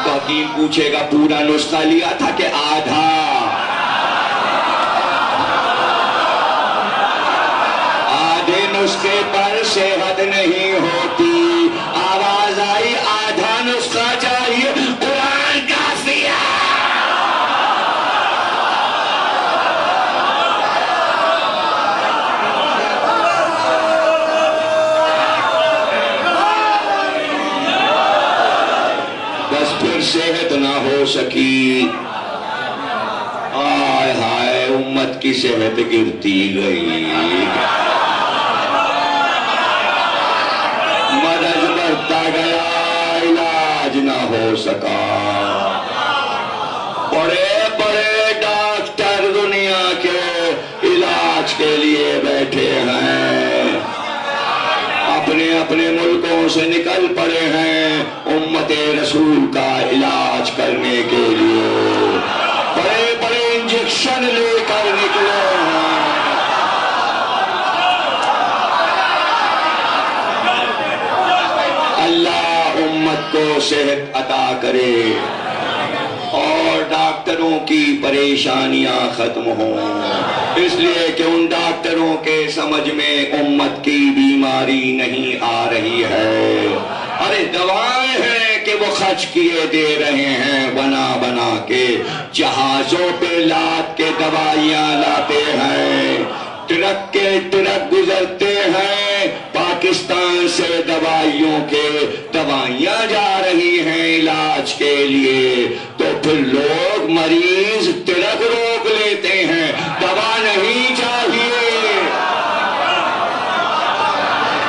تو حکیم پوچھے گا پورا نسخہ لیا تھا کہ آدھا؟ آدھے نسخے پر صحت نہیں ہوتی. آواز آئی آدھا نسخہ چاہیے، قرآن کافی ہے. بس پھر صحت نہ ہو سکی. آئے ہائے امت کی صحت گرتی گئی، مرض بڑھتا گیا، علاج نہ ہو سکا. بڑے بڑے ڈاکٹر دنیا کے علاج کے لیے بیٹھے ہیں، اپنے اپنے ملکوں سے نکل پڑے ہیں امت رسول کا علاج کرنے کے لیے. بڑے بڑے انجیکشن لے کر نکلے ہیں. اللہ امت کو صحت عطا کرے اور ڈاکٹروں کی پریشانیاں ختم ہوں. اس لیے کہ ان ڈاکٹروں کے سمجھ میں امت کی بیماری نہیں آ رہی ہے. ارے دوائیں ہیں کہ وہ خرچ کیے دے رہے ہیں بنا بنا کے. جہازوں پہ لاد کے دوائیاں لاتے ہیں، ٹرک کے ٹرک گزرتے ہیں، پاکستان سے دوائیوں کے دوائیاں جا رہی ہیں علاج کے لیے. تو پھر لوگ مریض تلک روک لیتے ہیں، دوا نہیں چاہیے۔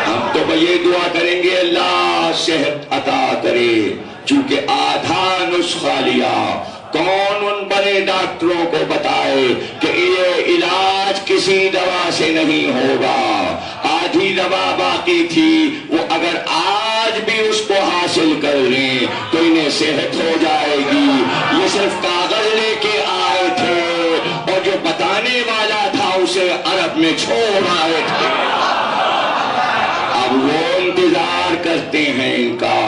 ہم تو یہ دعا کریں گے اللہ صحت عطا کرے، چونکہ آدھا نسخہ لیا۔ کون ان بڑے ڈاکٹروں کو بتائے کہ یہ علاج کسی دوا سے نہیں ہوگا؟ آدھی دوا باقی تھی، وہ اگر آج بھی اس کو حاصل کر لیں تو انہیں صحت ہو جائے گی۔ یہ صرف کاغذ لے کے آئے تھے اور جو بتانے والا تھا اسے عرب میں چھوڑ آئے تھے۔ اب وہ انتظار کرتے ہیں ان کا،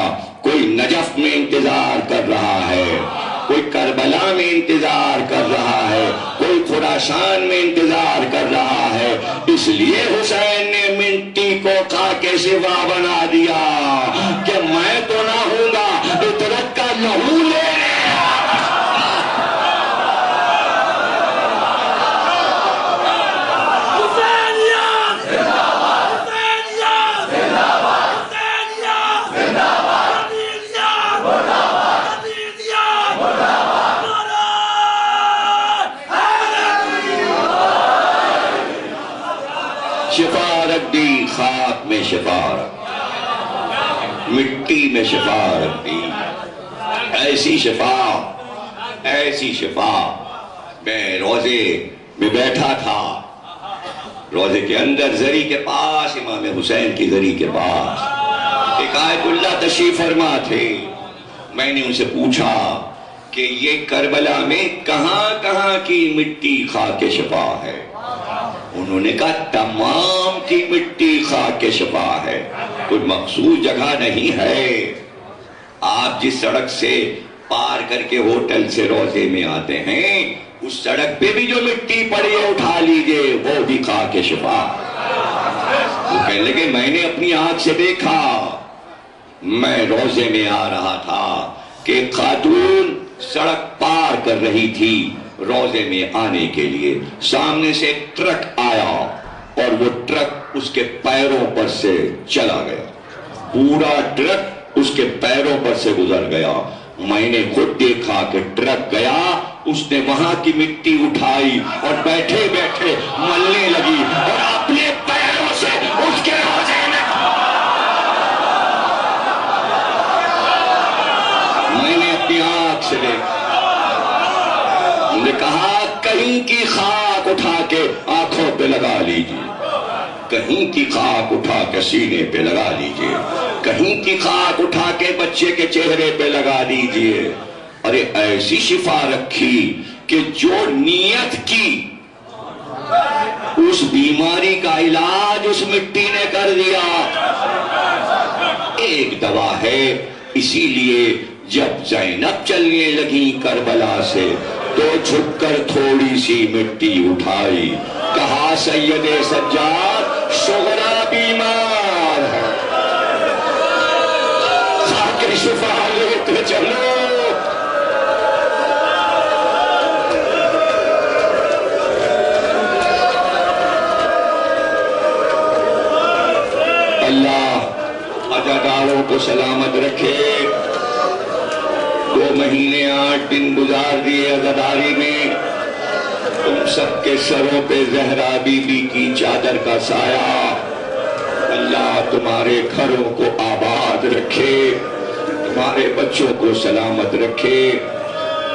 کوئی نجف میں انتظار کر رہا ہے، کوئی کربلا میں انتظار کر رہا ہے، کوئی خراسان میں انتظار کر رہا ہے۔ اس لیے حسین نے مٹی کو خاکے سوا بنا دیا کہ میں تو نہ ہوں گا، عطرت کا لہو لے شفا رکھ دی، خاک میں شفا رکھ، مٹی میں شفا رکھ دی۔ ایسی شفا، ایسی شفا۔ میں روزے میں بیٹھا تھا، روزے کے اندر زری کے پاس، امام حسین کی زری کے پاس ایک آیت اللہ تشریف فرما تھے۔ میں نے ان سے پوچھا کہ یہ کربلا میں کہاں کہاں کی مٹی خاک شفا ہے؟ انہوں نے کہا تمام کی مٹی خاک شفا ہے، کوئی مخصوص جگہ نہیں ہے۔ آپ جس سڑک سے پار کر کے ہوٹل سے روزے میں آتے ہیں، اس سڑک پہ بھی جو مٹی پڑی ہے اٹھا لیجئے، وہ بھی خاک شفا۔ وہ کہنے لگے میں نے اپنی آنکھ سے دیکھا، میں روزے میں آ رہا تھا کہ ایک خاتون سڑک پار کر رہی تھی روزے میں آنے کے لیے، سامنے سے ایک ٹرک آیا اور وہ ٹرک اس کے پیروں پر سے چلا گیا، پورا ٹرک اس کے پیروں پر سے گزر گیا۔ میں نے خود دیکھا کہ ٹرک گیا، اس نے وہاں کی مٹی اٹھائی اور بیٹھے بیٹھے ملنے لگی اور اپنے پیروں سے اس کے روزے میں نے اپنی آنکھ سے دیکھا۔ انہوں نے کہا کہیں کی خاک اٹھا کے آنکھوں پہ لگا لیجئے، کہیں کی خاک اٹھا کے سینے پہ لگا لیجئے، کہیں کی خاک اٹھا کے بچے کے چہرے پہ لگا دیجئے۔ ارے ایسی شفا رکھی کہ جو نیت کی اس بیماری کا علاج اس مٹی نے کر دیا۔ ایک دوا ہے، اسی لیے جب زینب چلنے لگی کربلا سے تو جھک کر تھوڑی سی مٹی اٹھائی، کہا سید سجاد شغرا بیمار ہے، خاک شفا لیتے چلو۔ اللہ عزاداروں کو سلامت رکھے۔ 2 مہینے 8 دن گزار دیے عزاداری میں، تم سب کے سروں پہ زہرا بی بی کی چادر کا سایہ، اللہ تمہارے گھروں کو آباد رکھے، تمہارے بچوں کو سلامت رکھے،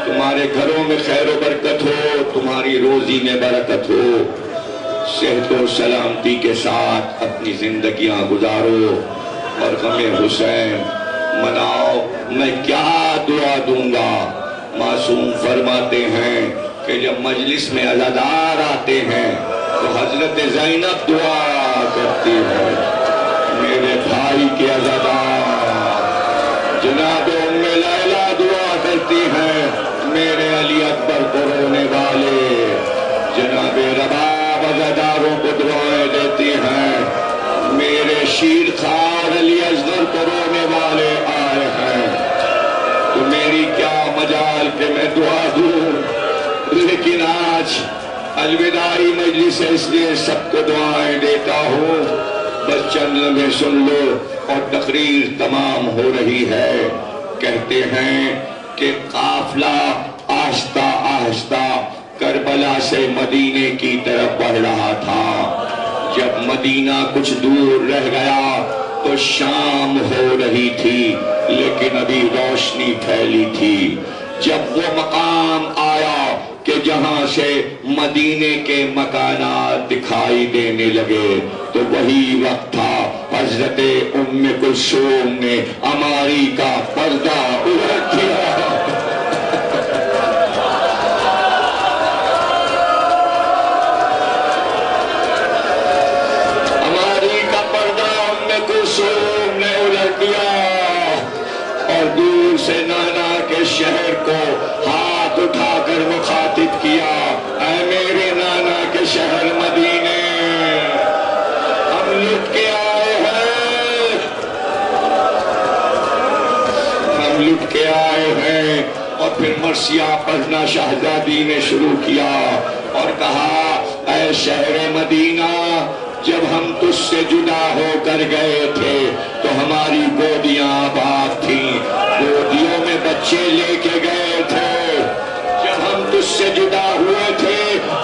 تمہارے گھروں میں خیر و برکت ہو، تمہاری روزی میں برکت ہو، صحت و سلامتی کے ساتھ اپنی زندگیاں گزارو اور غم حسین مناؤ۔ میں کیا دعا دوں گا؟ معصوم فرماتے ہیں کہ جب مجلس میں عزادار آتے ہیں تو حضرت زینب دعا کرتی ہے، میرے بھائی کے عزادار جناب ام لیلہ دعا کرتی ہیں، میرے علی اکبر کو رونے والے جناب رباب عزاداروں کو دعائیں دیتی ہیں، میرے شیر خار علی اصغر کو رونے والے آئے ہیں، تو میری کیا مجال کہ میں دعا دوں، لیکن آج الوداعی مجلس ہے اس لیے سب کو دعائیں دیتا ہوں، بس چند لمحے سن لو اور تقریر تمام ہو رہی ہے۔ کہتے ہیں کہ قافلہ آہستہ آہستہ کربلا سے مدینے کی طرف بڑھ رہا تھا۔ جب مدینہ کچھ دور رہ گیا تو شام ہو رہی تھی لیکن ابھی روشنی پھیلی تھی۔ جب وہ مقام آیا کہ جہاں سے مدینے کے مکانات دکھائی دینے لگے تو وہی وقت تھا حضرت ام کلثوم نے عماری کا پردہ الٹ دیا۔ عماری کا پردہ ام کلثوم نے الٹ دیا اور دور سے نانا کے شہر کو ہاتھ اٹھا کر مخاطب کیا، اے میرے نانا کے شہر مدینے، ہم لٹ کے آئے ہیں، ہم لٹ کے آئے ہیں۔ اور پھر مرثیہ پڑھنا شہزادی نے شروع کیا اور کہا، اے شہر مدینہ، جب ہم تجھ سے جدا ہو کر گئے تھے تو ہماری گودیاں آباد تھیں، گودیوں میں بچے لے کے گئے تھے۔ جب ہم تجھ سے جدا ہوئے تھے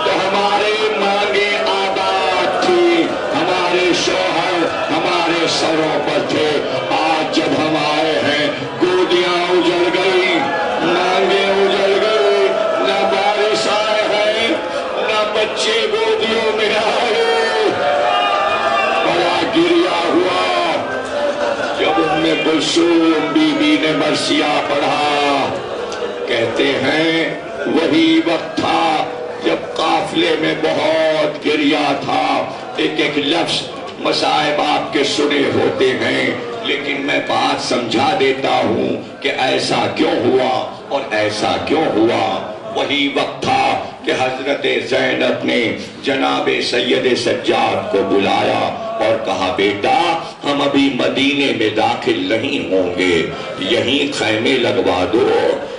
تو ہمارے مانگیں آباد تھی، ہمارے شوہر ہمارے سروں پر تھے۔ آج جب ہم آئے ہیں گودیاں اجڑ گئی، مانگیں اجڑ گئی، نہ بارش آئے ہیں نہ بچے گودیوں میں آئے۔ بڑا گریا ہوا۔ جب ام کلثوم بی بی نے مرثیہ پڑھا، کہتے ہیں وہی وقت تھا جب قافلے میں بہت گریا تھا۔ ایک ایک لفظ مصائب آپ کے سنے ہوتے ہیں لیکن میں بات سمجھا دیتا ہوں کہ ایسا کیوں ہوا اور ایسا کیوں ہوا۔ وہی وقت تھا کہ حضرت زینب نے جناب سید سجاد کو بلایا اور کہا، بیٹا ہم ابھی مدینے میں داخل نہیں ہوں گے، یہیں خیمے لگوا دو،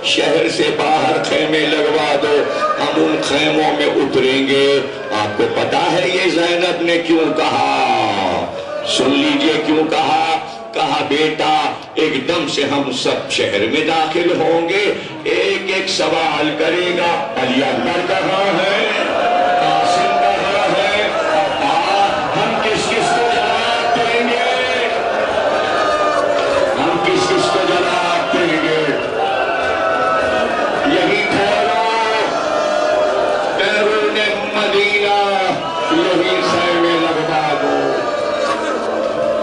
شہر سے باہر خیمے لگوا دو، ہم ان خیموں میں اتریں گے۔ آپ کو پتا ہے یہ زینب نے کیوں کہا؟ سن لیجئے کیوں کہا۔ کہا، بیٹا ایک دم سے ہم سب شہر میں داخل ہوں گے، ایک ایک سوال کرے گا، علی اکبر کہاں ہے، قاسم کہاں ہے، ہم کس کس کو جواب دیں گے، ہم کس کس کو جواب دیں گے۔ یہی ٹھہرو بیرون مدینہ، یہی خیمے لگوا دو۔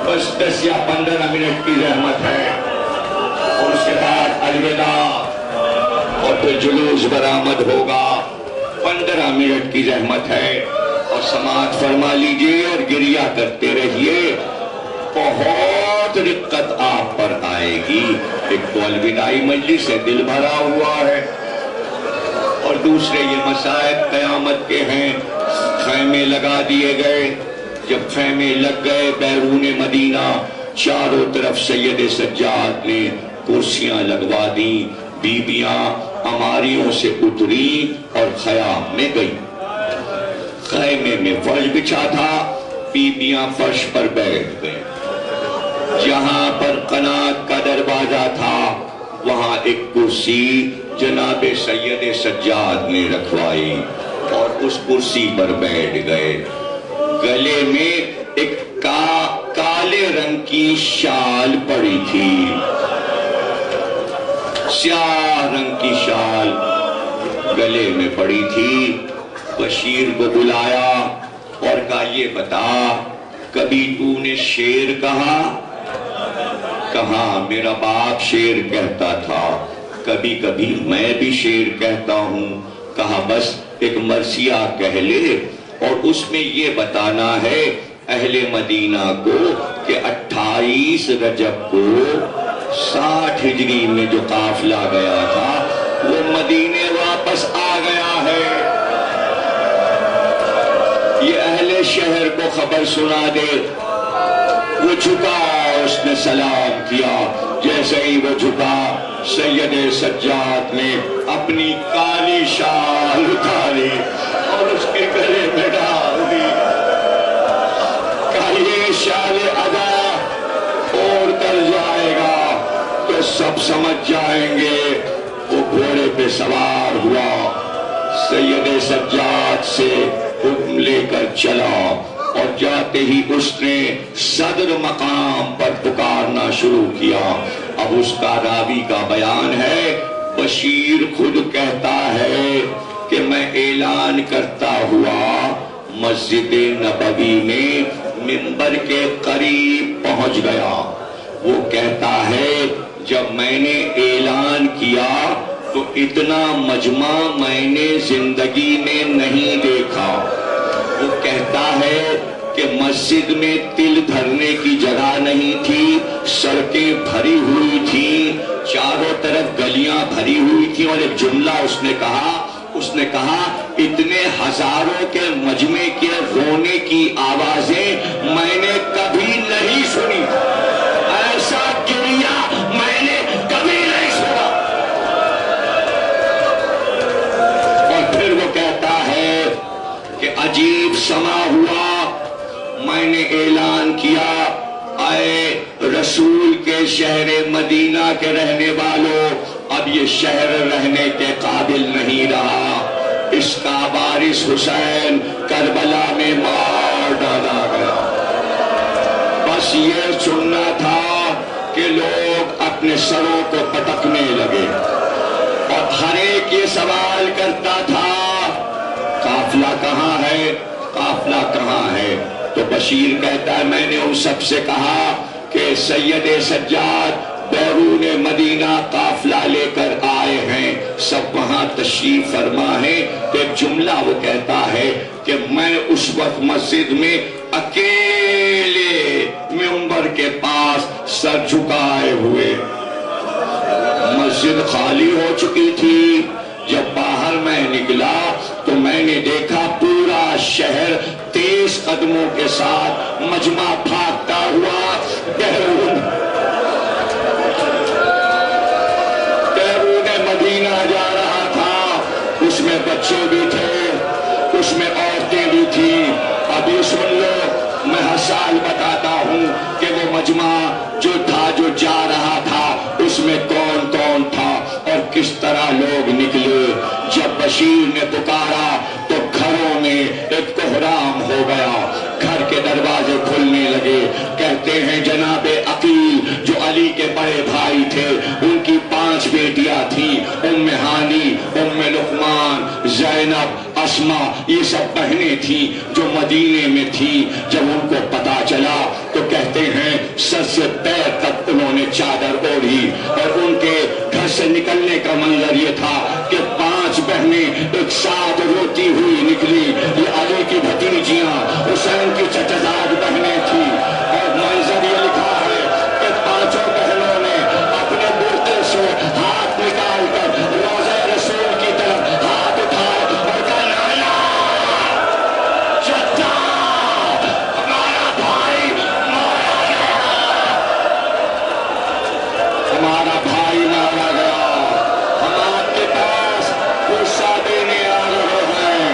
بس 10 یا 15 منٹ کی زحمت ہے اور اس کے بعد الوداع اور پھر جلوس برآمد ہوگا۔ 15 منٹ کی زحمت ہے اور سماعت فرما لیجئے اور گریہ کرتے رہیے، بہت رقت آپ پر آئے گی۔ ایک تو الوداعی مجلس سے دل بھرا ہوا ہے اور دوسرے یہ مصائب قیامت کے ہیں۔ خیمے لگا دیے گئے، جب خیمے لگ گئے بیرون مدینہ، چاروں طرف سید سجاد نے کرسیاں لگوا دیں، بیبیاں عماریوں سے اتری اور خیام میں گئی۔ خیمے میں فرش بچھا تھا، بیبیاں فرش پر بیٹھ گئیں۔ جہاں پر قنات کا دروازہ تھا وہاں ایک کرسی جناب سید سجاد نے رکھوائی اور اس کرسی پر بیٹھ گئے۔ گلے میں ایک کالے رنگ کی شال پڑی تھی، سیاہ رنگ کی شال گلے میں پڑی تھی۔ بشیر کو بلایا اور کہا، یہ بتا کبھی تو نے شیر کہا؟ کہا، میرا باپ شیر کہتا تھا، کبھی کبھی میں بھی شیر کہتا ہوں۔ کہا، بس ایک مرثیہ کہہ لے اور اس میں یہ بتانا ہے اہل مدینہ کو کہ 28 رجب کو 60 ہجری میں جو قافلہ گیا تھا وہ مدینے واپس آ گیا ہے۔ یہ اہل شہر کو خبر سنا دے۔ وہ جھکا، اس نے سلام کیا۔ جیسے ہی وہ جھکا، سید سجاد نے اپنی کالی شال اتاری اور اس کے گلے میں ڈال دی۔ کہا، یہ شال ادا اوڑھ کر جائے گا تو سب سمجھ جائیں گے سوار ہوا، سید سجاد سے حکم لے کر چلا، اور جاتے ہی اس نے صدر مقام پر پکارنا شروع کیا۔ اب اس کا راوی کا بیان ہے، بشیر خود کہتا ہے کہ میں اعلان کرتا ہوا مسجد نبوی میں منبر کے قریب پہنچ گیا۔ وہ کہتا ہے جب میں نے اعلان کیا تو اتنا مجمع میں نے زندگی میں نہیں دیکھا۔ وہ کہتا ہے کہ مسجد میں تل دھرنے کی جگہ نہیں تھی، سڑکیں بھری ہوئی تھیں، چاروں طرف گلیاں بھری ہوئی تھیں، اور ایک جملہ اس نے کہا اتنے ہزاروں کے مجمع کے رونے کی آوازیں میں نے کبھی نہیں سنی، ایسا گریہ میں نے کبھی نہیں سنا۔ اور پھر وہ کہتا ہے کہ عجیب سما ہوا، میں نے اعلان کیا اے رسول کے شہر مدینہ کے رہنے والوں، اب یہ شہر رہنے کے قابل نہیں رہا، اس کا وارث حسین کربلا میں مار ڈالا گیا۔ بس یہ سننا تھا کہ لوگ اپنے سروں کو پٹکنے لگے، اور ہر ایک یہ سوال کرتا تھا قافلہ کہاں ہے، قافلہ کہاں ہے؟ تو بشیر کہتا ہے میں نے ان سب سے کہا کہ سید سجاد بیرون مدینہ قافلہ لے کر آئے ہیں، سب وہاں تشریف فرما ہے۔ تو ایک جملہ وہ کہتا ہے کہ میں اس وقت مسجد میں اکیلے منبر کے پاس سر جھکائے ہوئے، مسجد خالی ہو چکی تھی۔ جب باہر میں نکلا تو میں نے دیکھا پورا شہر تیز قدموں کے ساتھ مجمع بھاگتا ہوا بیرون مدینہ جا رہا تھا۔ اس میں بچے بھی تھے، اس میں عورتیں بھی تھیں۔ ابھی سن لو، میں ہر سال بتاتا ہوں کہ وہ مجمع جو تھا، جو جا رہا تھا، اس میں کون کون تھا اور کس طرح لوگ نکلے۔ جب بشیر نے پکارا تو گھروں میں ایک کوہرام ہو گیا، گھر کے دروازے کھلنے لگے۔ کہتے ہیں جناب عقیل جو علی کے بڑے بھائی تھے، ان کی 5 بیٹیاں تھیں، ام ہانی، ام لقمان، زینب، اسما، یہ سب بہنیں تھیں جو مدینے میں تھیں۔ جب ان کو پتا چلا تو کہتے ہیں سر سے پیر تک انہوں نے چادر اوڑھی، اور ان کے گھر سے نکلنے کا منظر یہ تھا کہ 5 بہنیں ایک ساتھ روتی ہوئی نکلی۔ یہ علی کی بھتیجیاں، حسین کی چچزاد بہنیں تھیں، اور منظر یہ لکھا ہے کہ 5 بہنوں نے اپنے برقعے سے ہاتھ نکال کر روضہ رسول کی طرف ہاتھ اٹھائے اور کہا نانا چچا ہمارا بھائی مارا گیا، ہمارا بھائی مارا گیا، ہم آپ کے پاس غصہ دینے آ رہے ہیں۔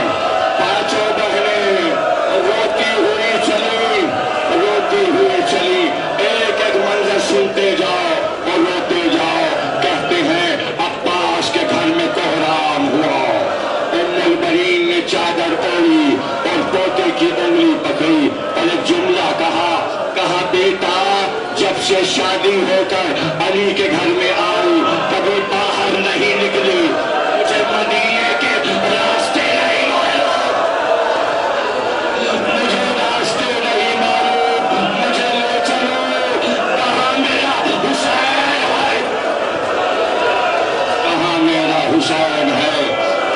5 بہنیں روتی ہوئی چلی، ایک ایک منظر سنتے جاؤ اور روتے جاؤ۔ کہتے ہیں عباس کے گھر میں کوہرام ہوا، ام البرین نے چادر اوڑھی اور پوتے کی انگلی پکڑی اور ایک جملہ کہا بیٹا جب سے شادی ہو کر علی کے گھر میں آئی کبھی باہر نہیں نکلی، مجھے مدینے کے راستے نہیں معلوم، مجھے راستے نہیں معلوم، مجھے لے چلو، کہاں میرا حسین ہے، کہاں میرا حسین ہے۔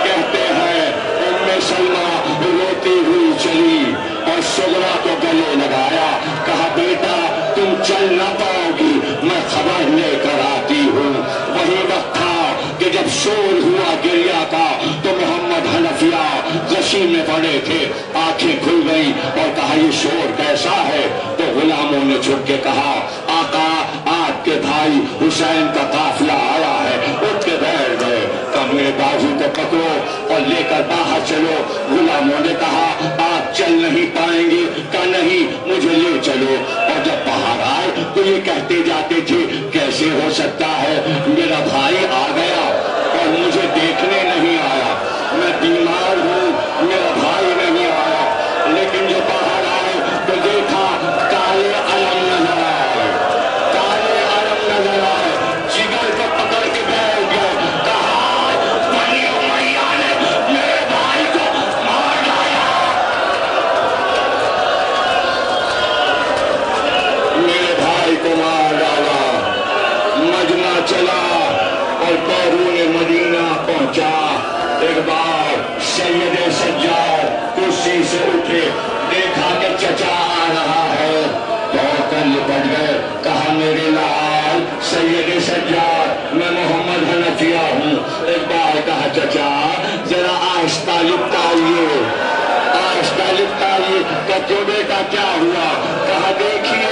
کہتے ہیں ام سلمہ روتی ہوئی چلی اور صغرا کو گلے لگایا، کہا بیٹا تم چل نہ پاؤ گی، میں خبر لے کر آتی ہوں۔ وہی وقت تھا کہ جب شور ہوا گریہ کا تو محمد حنفیہ غشی میں پڑے تھے، آنکھیں کھل گئیں اور کہا یہ شور کیسا ہے؟ تو غلاموں نے چھپ کے کہا آقا آپ کے بھائی حسین کا قافلہ آیا ہے۔ اٹھ کے بیٹھ گئے، کہا میرے بازو کو پکڑو اور لے کر باہر چلو۔ غلاموں نے کہا آپ چل نہیں پائیں گے، کہا نہیں مجھے لے چلو۔ اور جب باہر آئے تو یہ کہتے جاتے تھے کیسے ہو سکتا ہے میرا بھائی آ گیا اور مجھے دیکھ سید سجاد میں محمد حنفیہ ہوں. ایک بار کہا چچا ذرا آہستہ لپٹائیے آہستہ لپٹائیے. کہ کیوں بیٹا کیا ہوا؟ کہا دیکھیے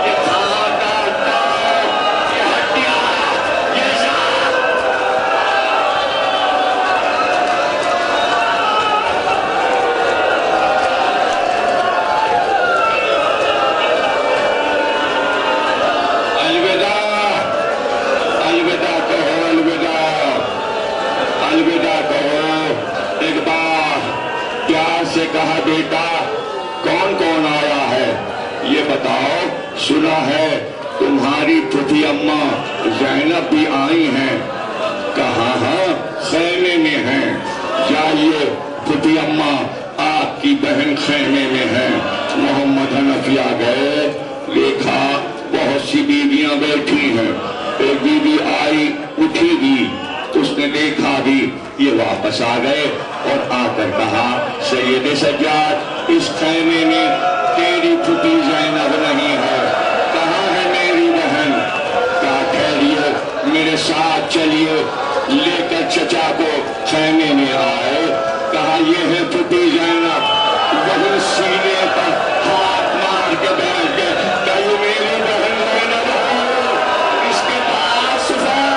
یہ تھا ڈالتا یہ ہڈیاں یہ الوداع کہو. ایک بار پیار سے کہا بیٹا کون کون آیا ہے یہ بتاؤ. سنا ہے تمہاری پھوپھی اماں زینب بھی آئی ہیں. کہا ہاں خیمے میں ہیں. جائیے پھوپھی اماں آپ کی بہن خیمے میں ہیں. محمد حنفیہ گئے. دیکھا بہت سی بیویاں بیٹھی ہیں. ایک بیوی آئی اٹھی بھی تو اس نے دیکھا بھی یہ واپس آ گئے اور آ کر کہا سید سجاد اس خیمے میں تیری پھوپھی زینب نہیں ہے. کہاں ہے میری بہن؟ کہا ٹھہریے میرے ساتھ چلیے. لے کر چچا کو خیمے میں آئے. کہا یہ ہے پھوپھی زینب. وہی سینے پر ہاتھ مار کے بیٹھ گئے. کہ یہ میری بہن زینب ہے اس کے پاس سفید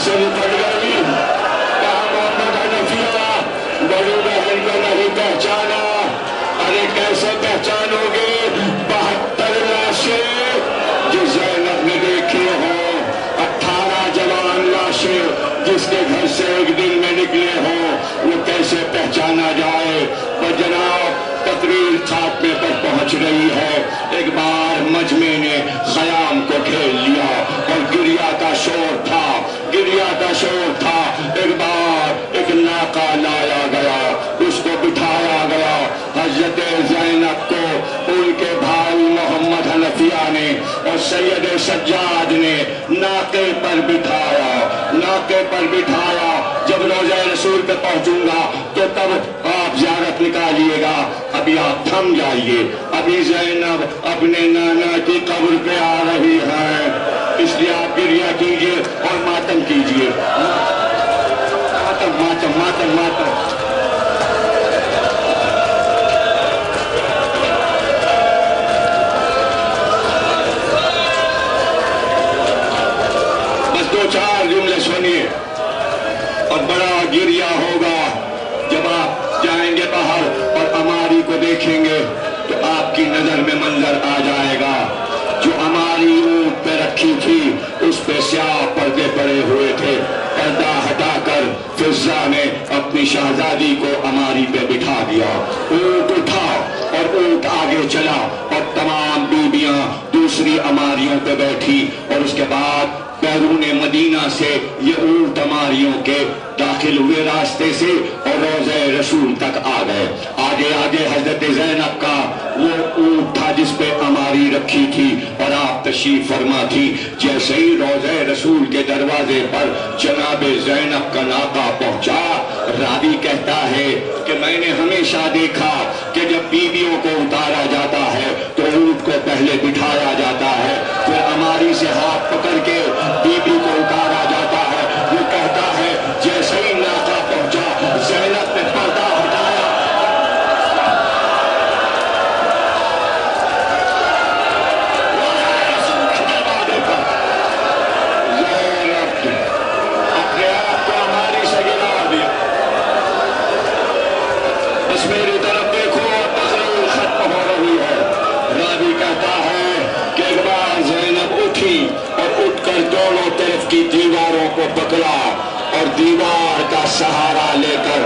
سے نپٹ گئی. کہا محمد حنفیہ بڑی بہن کو نہیں پہچانا. ارے کیسے پہچانو گے؟ 72 لاشیں جو زینب نے دیکھی ہوں 18 جوان لاشیں جس کے گھر سے ایک دن میں نکلے ہوں وہ کیسے پہچانا جائے؟ پر جناب تقریر خاتمے پر پہنچ رہی ہے. ایک بار مجمع نے خیام کو کھیل لیا اور گریا کا شور تھا گریا کا شور تھا. ایک بار ایک ناقہ لایا گیا اس کو بٹھایا گیا. حضرت زینب کو ان کے بھائی محمد حنفیہ نے اور سید سجاد نے ناقے پر بٹھایا ناقے پر بٹھایا. جب روضہ رسول پہ پہنچوں گا تو تب آپ زیارت نکالیے گا. ابھی آپ تھم جائیے. ابھی زینب اپنے نانا کی قبر پہ آ رہی ہے اس لیے آپ گریہ کیجئے اور ماتم کیجئے. ماتم ماتم ماتم ماتم. بس 2-4 جملے سنیے اور بڑا گریہ ہوگا. جب آپ جائیں گے باہر اور اماری کو دیکھیں گے تو آپ کی نظر میں منظر آ جائے گا. جو اماری اونٹ پہ رکھی تھی اس پہ سیاہ پردے پڑے ہوئے تھے. پردہ ہٹا کر فضہ نے اپنی شہزادی کو اماری پہ بٹھا دیا. اونٹ اٹھا اور اونٹ آگے چلا اور تمام بیویاں دوسری اماریوں پہ بیٹھی اور اس کے بعد بیرون مدینہ سے یہ اونٹ اماریوں کے داخل ہوئے راستے سے اور روضہ رسول تک آ گئے. آگے آگے حضرت زینب کا وہ اونٹ تھا جس پہ اماری رکھی تھی اور آپ تشریف فرما تھی. جیسے ہی روضہ رسول کے دروازے پر جناب زینب کا ناقہ پہنچا. راوی کہتا ہے کہ میں نے ہمیشہ دیکھا کہ جب بیویوں کو اتارا جاتا ہے تو اونٹ کو پہلے بٹھایا جاتا ہے پھر اماری سے ہاتھ پکڑ کے بیوی کو اتارا جاتا ہے. وہ کہتا ہے جیسے ہی ناقہ پہنچا زینب نے پردہ ہٹایا. اپنے آپ کو ہماری سے گرا دیا. بس میری طرف دیکھو تقریر ختم ہو رہی ہے. راوی کہتا ہے کہ ایک بار زینب اٹھی اور اٹھ کر دونوں طرف کی دیواروں کو پکڑا اور دیوار کا سہارا لے کر